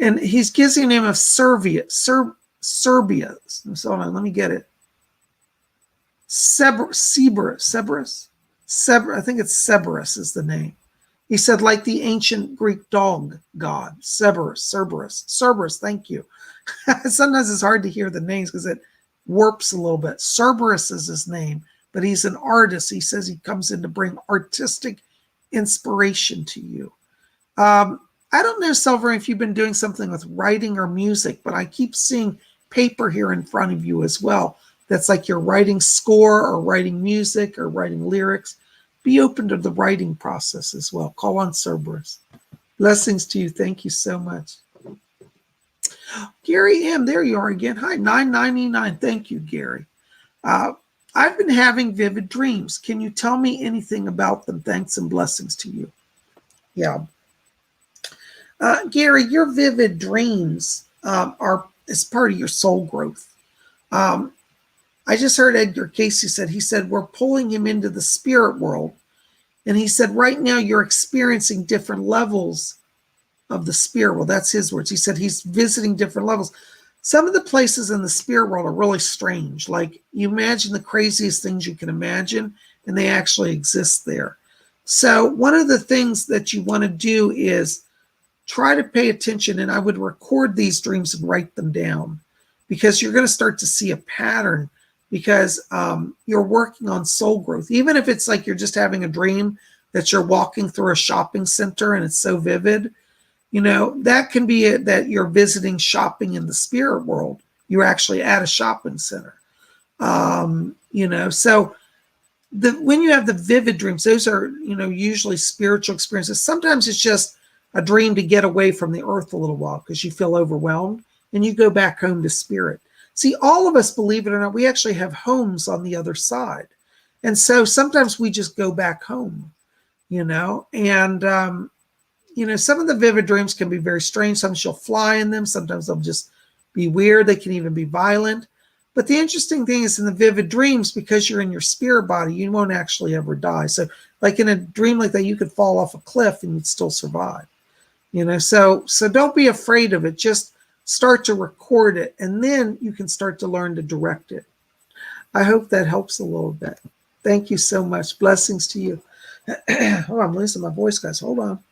And he's gives you a name of Serbia. So hold on, let me get it. Cerberus. I think it's Cerberus is the name. He said, like the ancient Greek dog god, Cerberus, thank you. Sometimes it's hard to hear the names because it warps a little bit. Cerberus is his name, but he's an artist. He says he comes in to bring artistic inspiration to you. I don't know, Silver, if you've been doing something with writing or music, but I keep seeing paper here in front of you as well. That's like you're writing score or writing music or writing lyrics. Be open to the writing process as well. Call on Cerberus. Blessings to you. Thank you so much. Gary M., there you are again. Hi, 999. Thank you, Gary. I've been having vivid dreams. Can you tell me anything about them? Thanks and blessings to you. Yeah. Gary, your vivid dreams is part of your soul growth. I just heard Edgar Casey said, we're pulling him into the spirit world. And he said, right now you're experiencing different levels of the spirit world. That's his words. He said he's visiting different levels. Some of the places in the spirit world are really strange. Like you imagine the craziest things you can imagine, and they actually exist there. So one of the things that you want to do is try to pay attention, and I would record these dreams and write them down, because you're going to start to see a pattern, because you're working on soul growth. Even if it's like you're just having a dream that you're walking through a shopping center and it's so vivid, you know, that can be it, that you're visiting shopping in the spirit world. You're actually at a shopping center. You know, so when you have the vivid dreams, those are, you know, usually spiritual experiences. Sometimes it's just a dream to get away from the earth a little while because you feel overwhelmed and you go back home to spirit. See, all of us, believe it or not, we actually have homes on the other side. And so sometimes we just go back home, you know, and, you know, some of the vivid dreams can be very strange. Sometimes you'll fly in them. Sometimes they'll just be weird. They can even be violent. But the interesting thing is in the vivid dreams, because you're in your spirit body, you won't actually ever die. So like in a dream like that, you could fall off a cliff and you'd still survive, you know, so don't be afraid of it. Just start to record it, and then you can start to learn to direct it. I hope that helps a little bit. Thank you so much. Blessings to you. Oh, I'm losing my voice, guys. Hold on.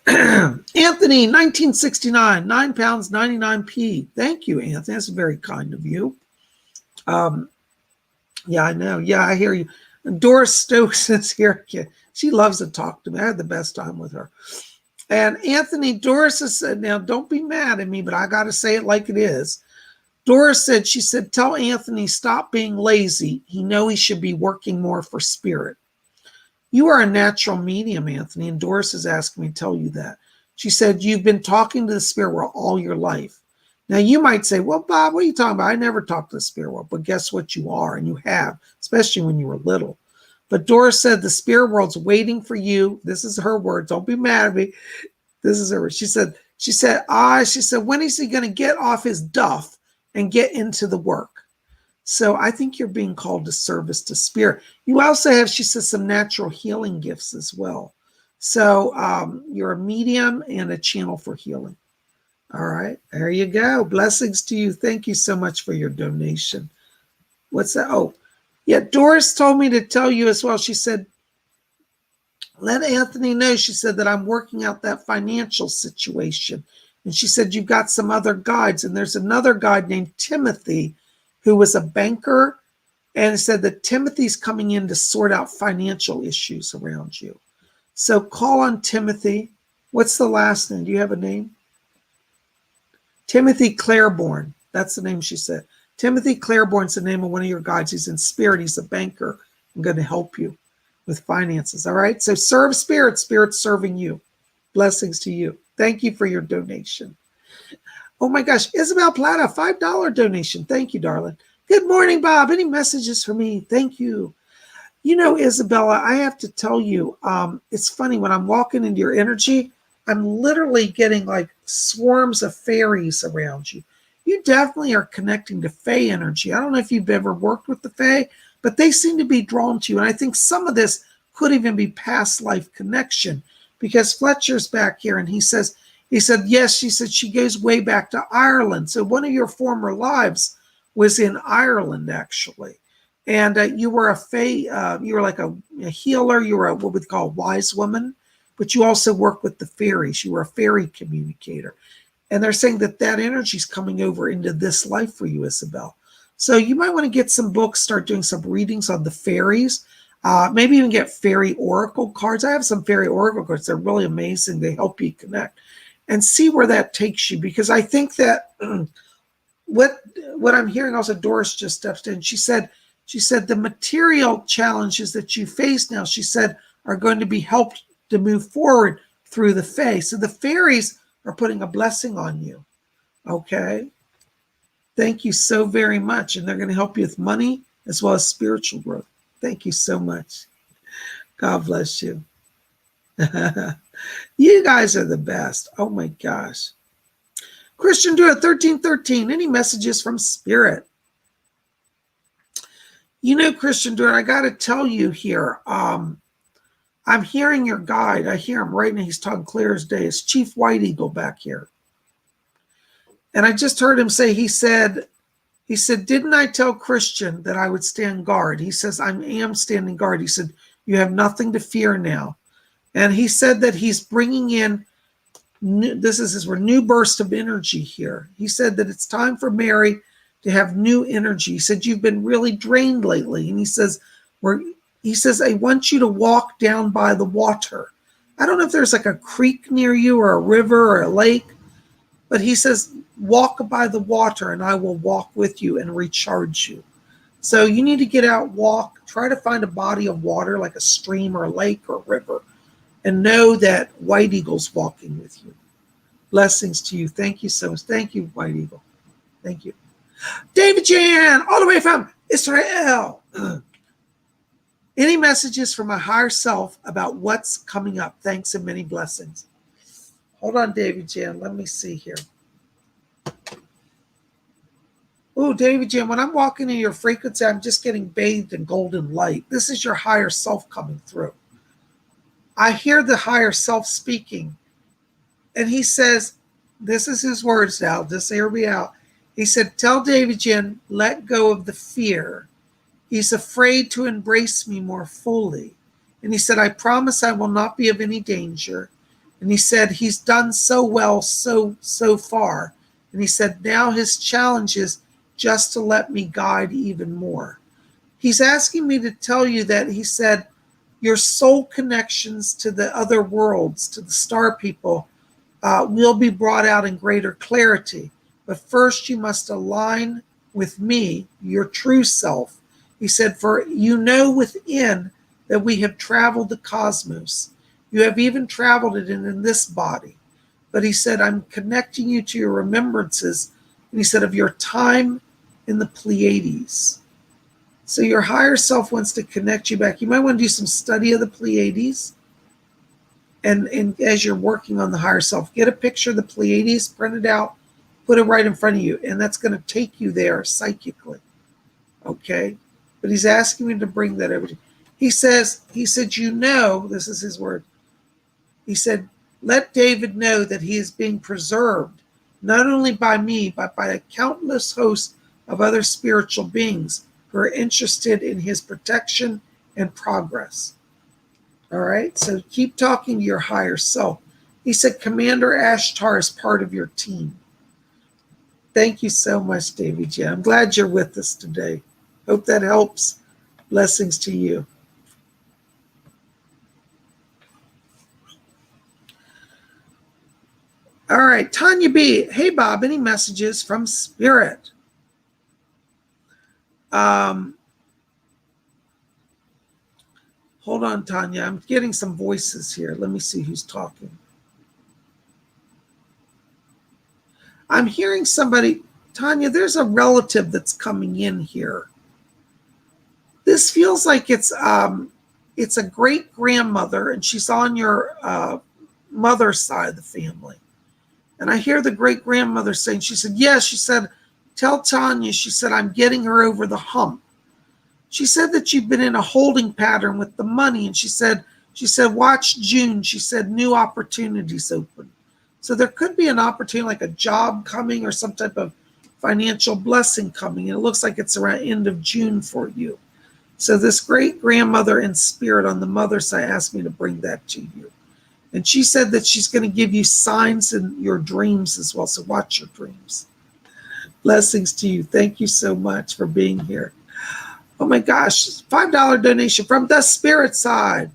Anthony, 1969, 9 pounds, 99p. Thank you, Anthony. That's very kind of you. Yeah, I know. Yeah, I hear you. And Doris Stokes is here. She loves to talk to me. I had the best time with her. And Anthony, Doris has said, now don't be mad at me, but I got to say it like it is. Doris said, she said, tell Anthony stop being lazy. He knows he should be working more for spirit. You are a natural medium, Anthony, and Doris is asking me to tell you that. She said, you've been talking to the spirit world all your life. Now, you might say, well, Bob, what are you talking about? I never talked to the spirit world. But guess what? You are, and you have, especially when you were little. But Doris said, the spirit world's waiting for you. This is her word. Don't be mad at me. This is her word. She said, when is he going to get off his duff and get into the work? So I think you're being called to service to spirit. You also have, she says, some natural healing gifts as well. So you're a medium and a channel for healing. All right, there you go. Blessings to you. Thank you so much for your donation. What's that? Oh, yeah, Doris told me to tell you as well. She said, let Anthony know, she said, that I'm working out that financial situation. And she said, you've got some other guides. And there's another guide named Timothy who was a banker, and said that Timothy's coming in to sort out financial issues around you. So call on Timothy. What's the last name? Do you have a name? Timothy Claiborne. That's the name she said. Timothy Claiborne's the name of one of your guides. He's in spirit. He's a banker. I'm going to help you with finances. All right. So serve spirit. Spirit's serving you. Blessings to you. Thank you for your donation. Oh my gosh. Isabel Plata, $5 donation. Thank you, darling. Good morning, Bob. Any messages for me? Thank you. You know, Isabella, I have to tell you, it's funny when I'm walking into your energy, I'm literally getting like swarms of fairies around you. You definitely are connecting to Fae energy. I don't know if you've ever worked with the Fae, but they seem to be drawn to you. And I think some of this could even be past life connection, because Fletcher's back here and he said, yes, she said she goes way back to Ireland. So one of your former lives was in Ireland, actually. And you were you were like a healer. You were what we call a wise woman, but you also work with the fairies. You were a fairy communicator. And they're saying that that energy is coming over into this life for you, Isabel. So you might want to get some books, start doing some readings on the fairies. Maybe even get fairy oracle cards. I have some fairy oracle cards. They're really amazing. They help you connect and see where that takes you. Because I think that what I'm hearing also, Doris just stepped in. She said the material challenges that you face now, she said, are going to be helped to move forward through the fae. So the fairies are putting a blessing on you. Okay. Thank you so very much. And they're going to help you with money as well as spiritual growth. Thank you so much. God bless you. You guys are the best. Oh my gosh. Christian Druid 1313. Any messages from Spirit? You know, Christian Druid, I got to tell you here, I'm hearing your guide. I hear him right now. He's talking clear as day. It's Chief White Eagle back here. And I just heard him say, he said, didn't I tell Christian that I would stand guard? He says, I am standing guard. He said, you have nothing to fear now. And he said that he's bringing in, this is his new burst of energy here. He said that it's time for Mary to have new energy. He said, you've been really drained lately. And he says, I want you to walk down by the water. I don't know if there's like a creek near you or a river or a lake, but he says, walk by the water and I will walk with you and recharge you. So you need to get out, walk, try to find a body of water like a stream or a lake or a river, and know that White Eagle's walking with you. Blessings to you. Thank you so much. Thank you, White Eagle. Thank you. David Jan, all the way from Israel. Any messages from my higher self about what's coming up? Thanks and many blessings. Hold on, David Jan. Let me see here. Oh, David Jan, when I'm walking in your frequency, I'm just getting bathed in golden light. This is your higher self coming through. I hear the higher self speaking. And he says, this is his words now, just hear me out. He said, tell David Jan, let go of the fear. He's afraid to embrace me more fully. And he said, I promise I will not be of any danger. And he said, he's done so well so far. And he said, now his challenge is just to let me guide even more. He's asking me to tell you that he said, your soul connections to the other worlds, to the star people, will be brought out in greater clarity. But first you must align with me, your true self. He said, for you know within that we have traveled the cosmos. You have even traveled it in this body. But he said, I'm connecting you to your remembrances. And he said, of your time in the Pleiades. So your higher self wants to connect you back. You might want to do some study of the Pleiades. And as you're working on the higher self, get a picture of the Pleiades, print it out, put it right in front of you. And that's going to take you there psychically. Okay? But he's asking me to bring that over to you. He said, you know, this is his word. He said, let David know that he is being preserved, not only by me, but by a countless host of other spiritual beings who are interested in his protection and progress. All right, so keep talking to your higher self. He said, Commander Ashtar is part of your team. Thank you so much, David J. I'm glad you're with us today. Hope that helps. Blessings to you. All right, Tanya B. Hey, Bob, any messages from Spirit? Hold on, Tanya. I'm getting some voices here. Let me see who's talking. I'm hearing somebody. Tanya, there's a relative that's coming in here. This feels like it's a great-grandmother, and she's on your mother's side of the family. And I hear the great-grandmother saying, she said, yes, she said, tell Tanya, she said, I'm getting her over the hump. She said that you've been in a holding pattern with the money. And she said, watch June. She said, new opportunities open. So there could be an opportunity like a job coming or some type of financial blessing coming. And it looks like it's around end of June for you. So this great grandmother in spirit on the mother's side asked me to bring that to you. And she said that she's going to give you signs in your dreams as well. So watch your dreams. Blessings to you. Thank you so much for being here. Oh my gosh, $5 donation from the spirit side.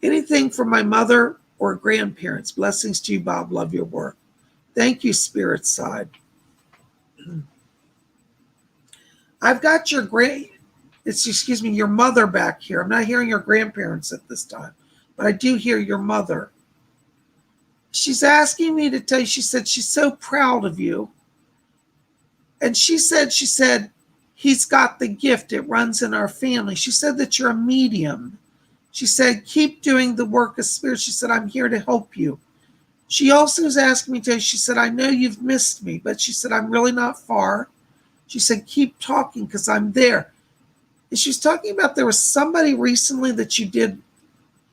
Anything from my mother or grandparents. Blessings to you, Bob. Love your work. Thank you, spirit side. I've got your your mother back here. I'm not hearing your grandparents at this time, but I do hear your mother. She's asking me to tell you, she said she's so proud of you. And she said, he's got the gift. It runs in our family. She said that you're a medium. She said, keep doing the work of spirit. She said, I'm here to help you. She also was asking me to, she said, I know you've missed me, but she said, I'm really not far. She said, keep talking because I'm there. And she was talking about there was somebody recently that you did,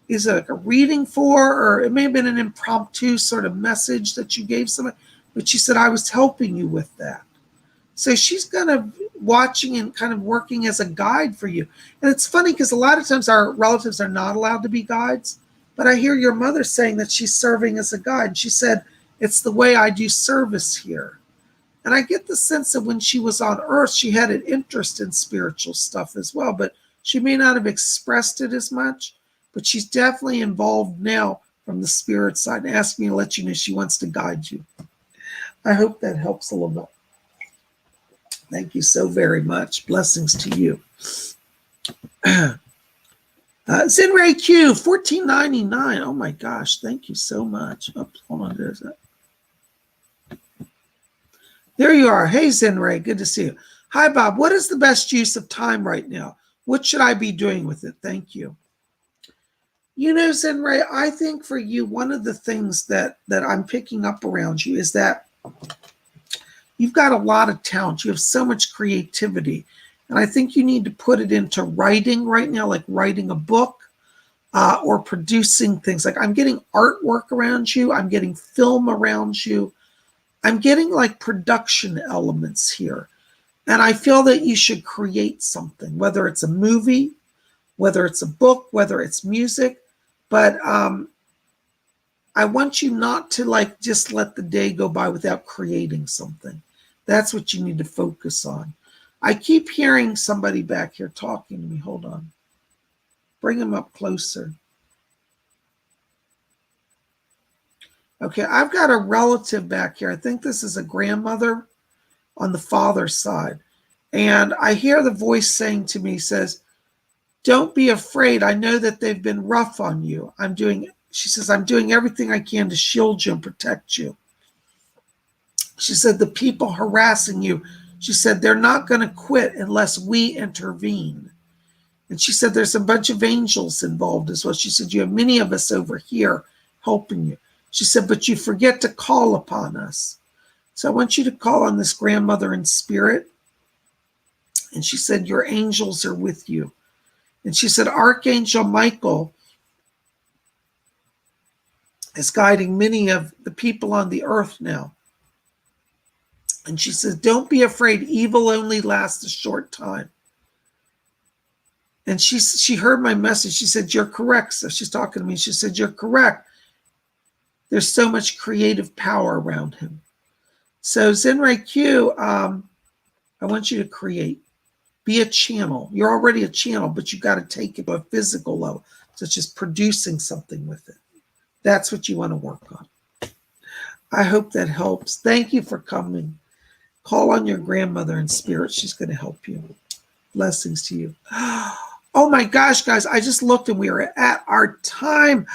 is it like a reading for, or it may have been an impromptu sort of message that you gave somebody, but she said, I was helping you with that. So she's kind of watching and kind of working as a guide for you. And it's funny because a lot of times our relatives are not allowed to be guides, but I hear your mother saying that she's serving as a guide. And she said, it's the way I do service here. And I get the sense that when she was on earth, she had an interest in spiritual stuff as well, but she may not have expressed it as much, but she's definitely involved now from the spirit side and asked me to let you know she wants to guide you. I hope that helps a little bit. Thank you so very much. Blessings to you. Zenray Q, $14.99. Oh my gosh, thank you so much. Oops, hold on, there's that. There you are. Hey, Zenray, good to see you. Hi, Bob. What is the best use of time right now? What should I be doing with it? Thank you. You know, Zenray, I think for you, one of the things that I'm picking up around you is that you've got a lot of talent. You have so much creativity. And I think you need to put it into writing right now, like writing a book or producing things. Like I'm getting artwork around you. I'm getting film around you. I'm getting like production elements here. And I feel that you should create something, whether it's a movie, whether it's a book, whether it's music. But I want you not to like just let the day go by without creating something. That's what you need to focus on. I keep hearing somebody back here talking to me. Hold on. Bring him up closer. Okay, I've got a relative back here. I think this is a grandmother on the father's side. And I hear the voice saying to me, says, don't be afraid. I know that they've been rough on you. She says, I'm doing everything I can to shield you and protect you. She said, the people harassing you, she said, they're not going to quit unless we intervene. And she said, there's a bunch of angels involved as well. She said, you have many of us over here helping you. She said, but you forget to call upon us. So I want you to call on this grandmother in spirit. And she said, your angels are with you. And she said, Archangel Michael is guiding many of the people on the earth now. And she says, don't be afraid. Evil only lasts a short time. And she heard my message. She said, you're correct. So she's talking to me. She said, you're correct. There's so much creative power around him. So Zenray Q, I want you to create. Be a channel. You're already a channel, but you got to take it to a physical level, such as producing something with it. That's what you want to work on. I hope that helps. Thank you for coming. Call on your grandmother in spirit. She's going to help you. Blessings to you. Oh my gosh, guys, I just looked and we are at our time.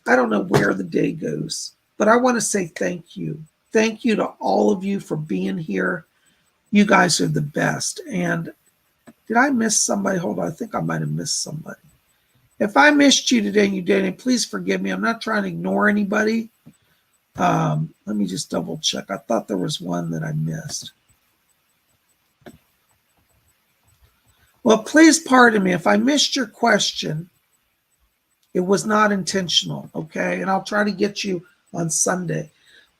I don't know where the day goes, but I want to say thank you. Thank you to all of you for being here. You guys are the best. And did I miss somebody? Hold on, I think I might have missed somebody. If I missed you today and you didn't, please forgive me. I'm not trying to ignore anybody. Let me just double check. I thought there was one that I missed. Well, please pardon me. If I missed your question, it was not intentional, okay? And I'll try to get you on Sunday.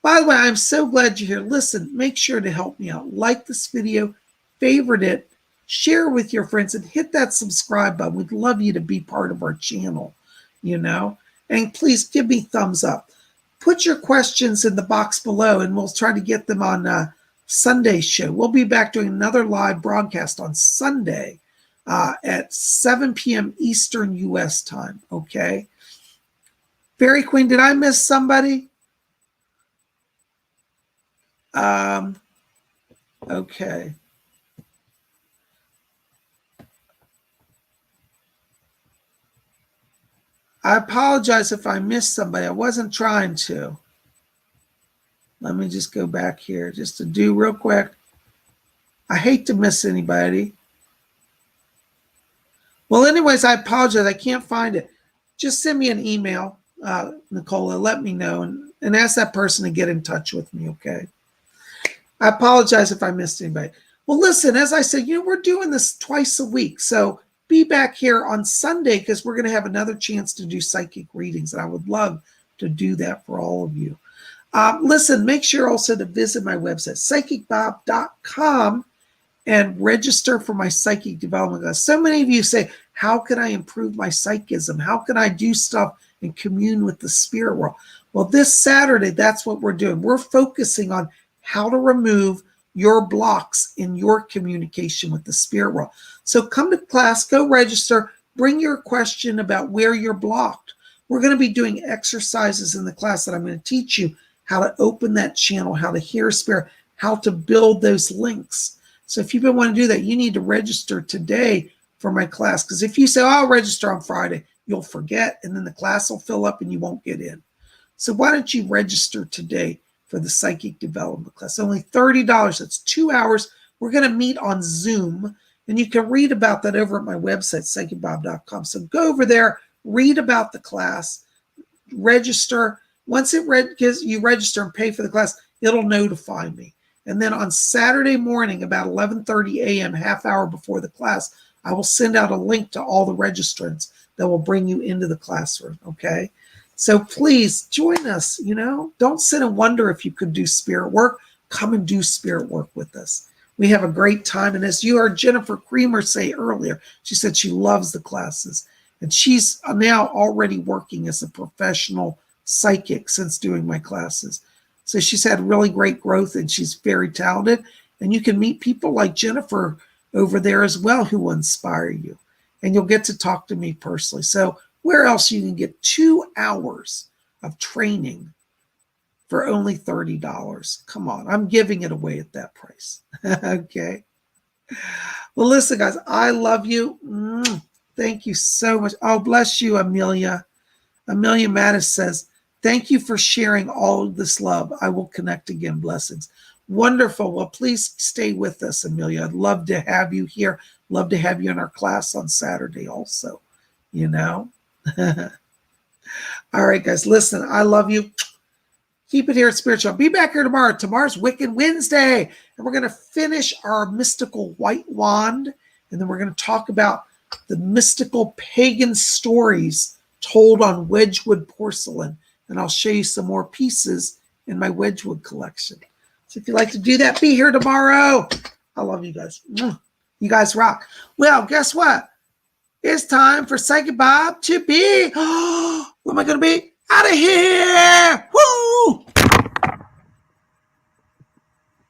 By the way, I'm so glad you're here. Listen, make sure to help me out. Like this video, favorite it, share with your friends, and hit that subscribe button. We'd love you to be part of our channel, and please give me thumbs up. Put your questions in the box below, and we'll try to get them on Sunday's show. We'll be back doing another live broadcast on Sunday at 7 p.m. Eastern U.S. time, okay? Fairy Queen, did I miss somebody? Okay. I apologize if I missed somebody. I wasn't trying to. Let me just go back here just to do real quick. I hate to miss anybody. Well, anyways, I apologize. I can't find it. Just send me an email, Nicola. Let me know and ask that person to get in touch with me, okay? I apologize if I missed anybody. Well, listen, as I said, we're doing this twice a week. So be back here on Sunday because we're going to have another chance to do psychic readings. And I would love to do that for all of you. Listen, make sure also to visit my website, PsychicBob.com, and register for my psychic development class. So many of you say, how can I improve my psychism? How can I do stuff and commune with the spirit world? Well, this Saturday, that's what we're doing. We're focusing on how to remove your blocks in your communication with the spirit world. So come to class, go register, bring your question about where you're blocked. We're going to be doing exercises in the class that I'm going to teach you how to open that channel, how to hear spirit, how to build those links. So if you've been wanting to do that, you need to register today for my class. Because if you say, I'll register on Friday, you'll forget, and then the class will fill up and you won't get in. So why don't you register today for the psychic development class? Only $30. That's 2 hours. We're going to meet on Zoom, and you can read about that over at my website, PsychicBob.com. So go over there, read about the class, register. Once you register and pay for the class, it'll notify me. And then on Saturday morning, about 11:30 a.m., half hour before the class, I will send out a link to all the registrants that will bring you into the classroom, okay? So please join us, Don't sit and wonder if you could do spirit work. Come and do spirit work with us. We have a great time. And as you heard Jennifer Creamer say earlier, she said she loves the classes. And she's now already working as a professional psychic since doing my classes. So she's had really great growth and she's very talented. And you can meet people like Jennifer over there as well who will inspire you. And you'll get to talk to me personally. So where else you can get 2 hours of training for only $30? Come on, I'm giving it away at that price. Okay. Well, listen, guys, I love you. Thank you so much. Oh, bless you, Amelia. Amelia Mattis says, thank you for sharing all of this love. I will connect again. Blessings. Wonderful. Well, please stay with us, Amelia. I'd love to have you here. Love to have you in our class on Saturday also, All right, guys, listen, I love you. Keep it here at Spiritual. Be back here tomorrow. Tomorrow's Wicked Wednesday, and we're going to finish our mystical white wand, and then we're going to talk about the mystical pagan stories told on Wedgwood porcelain, and I'll show you some more pieces in my Wedgwood collection. So if you'd like to do that, be here tomorrow. I love you guys. You guys rock. Well, guess what? It's time for Psychic Bob to be. Who am I going to be? Out of here. Woo!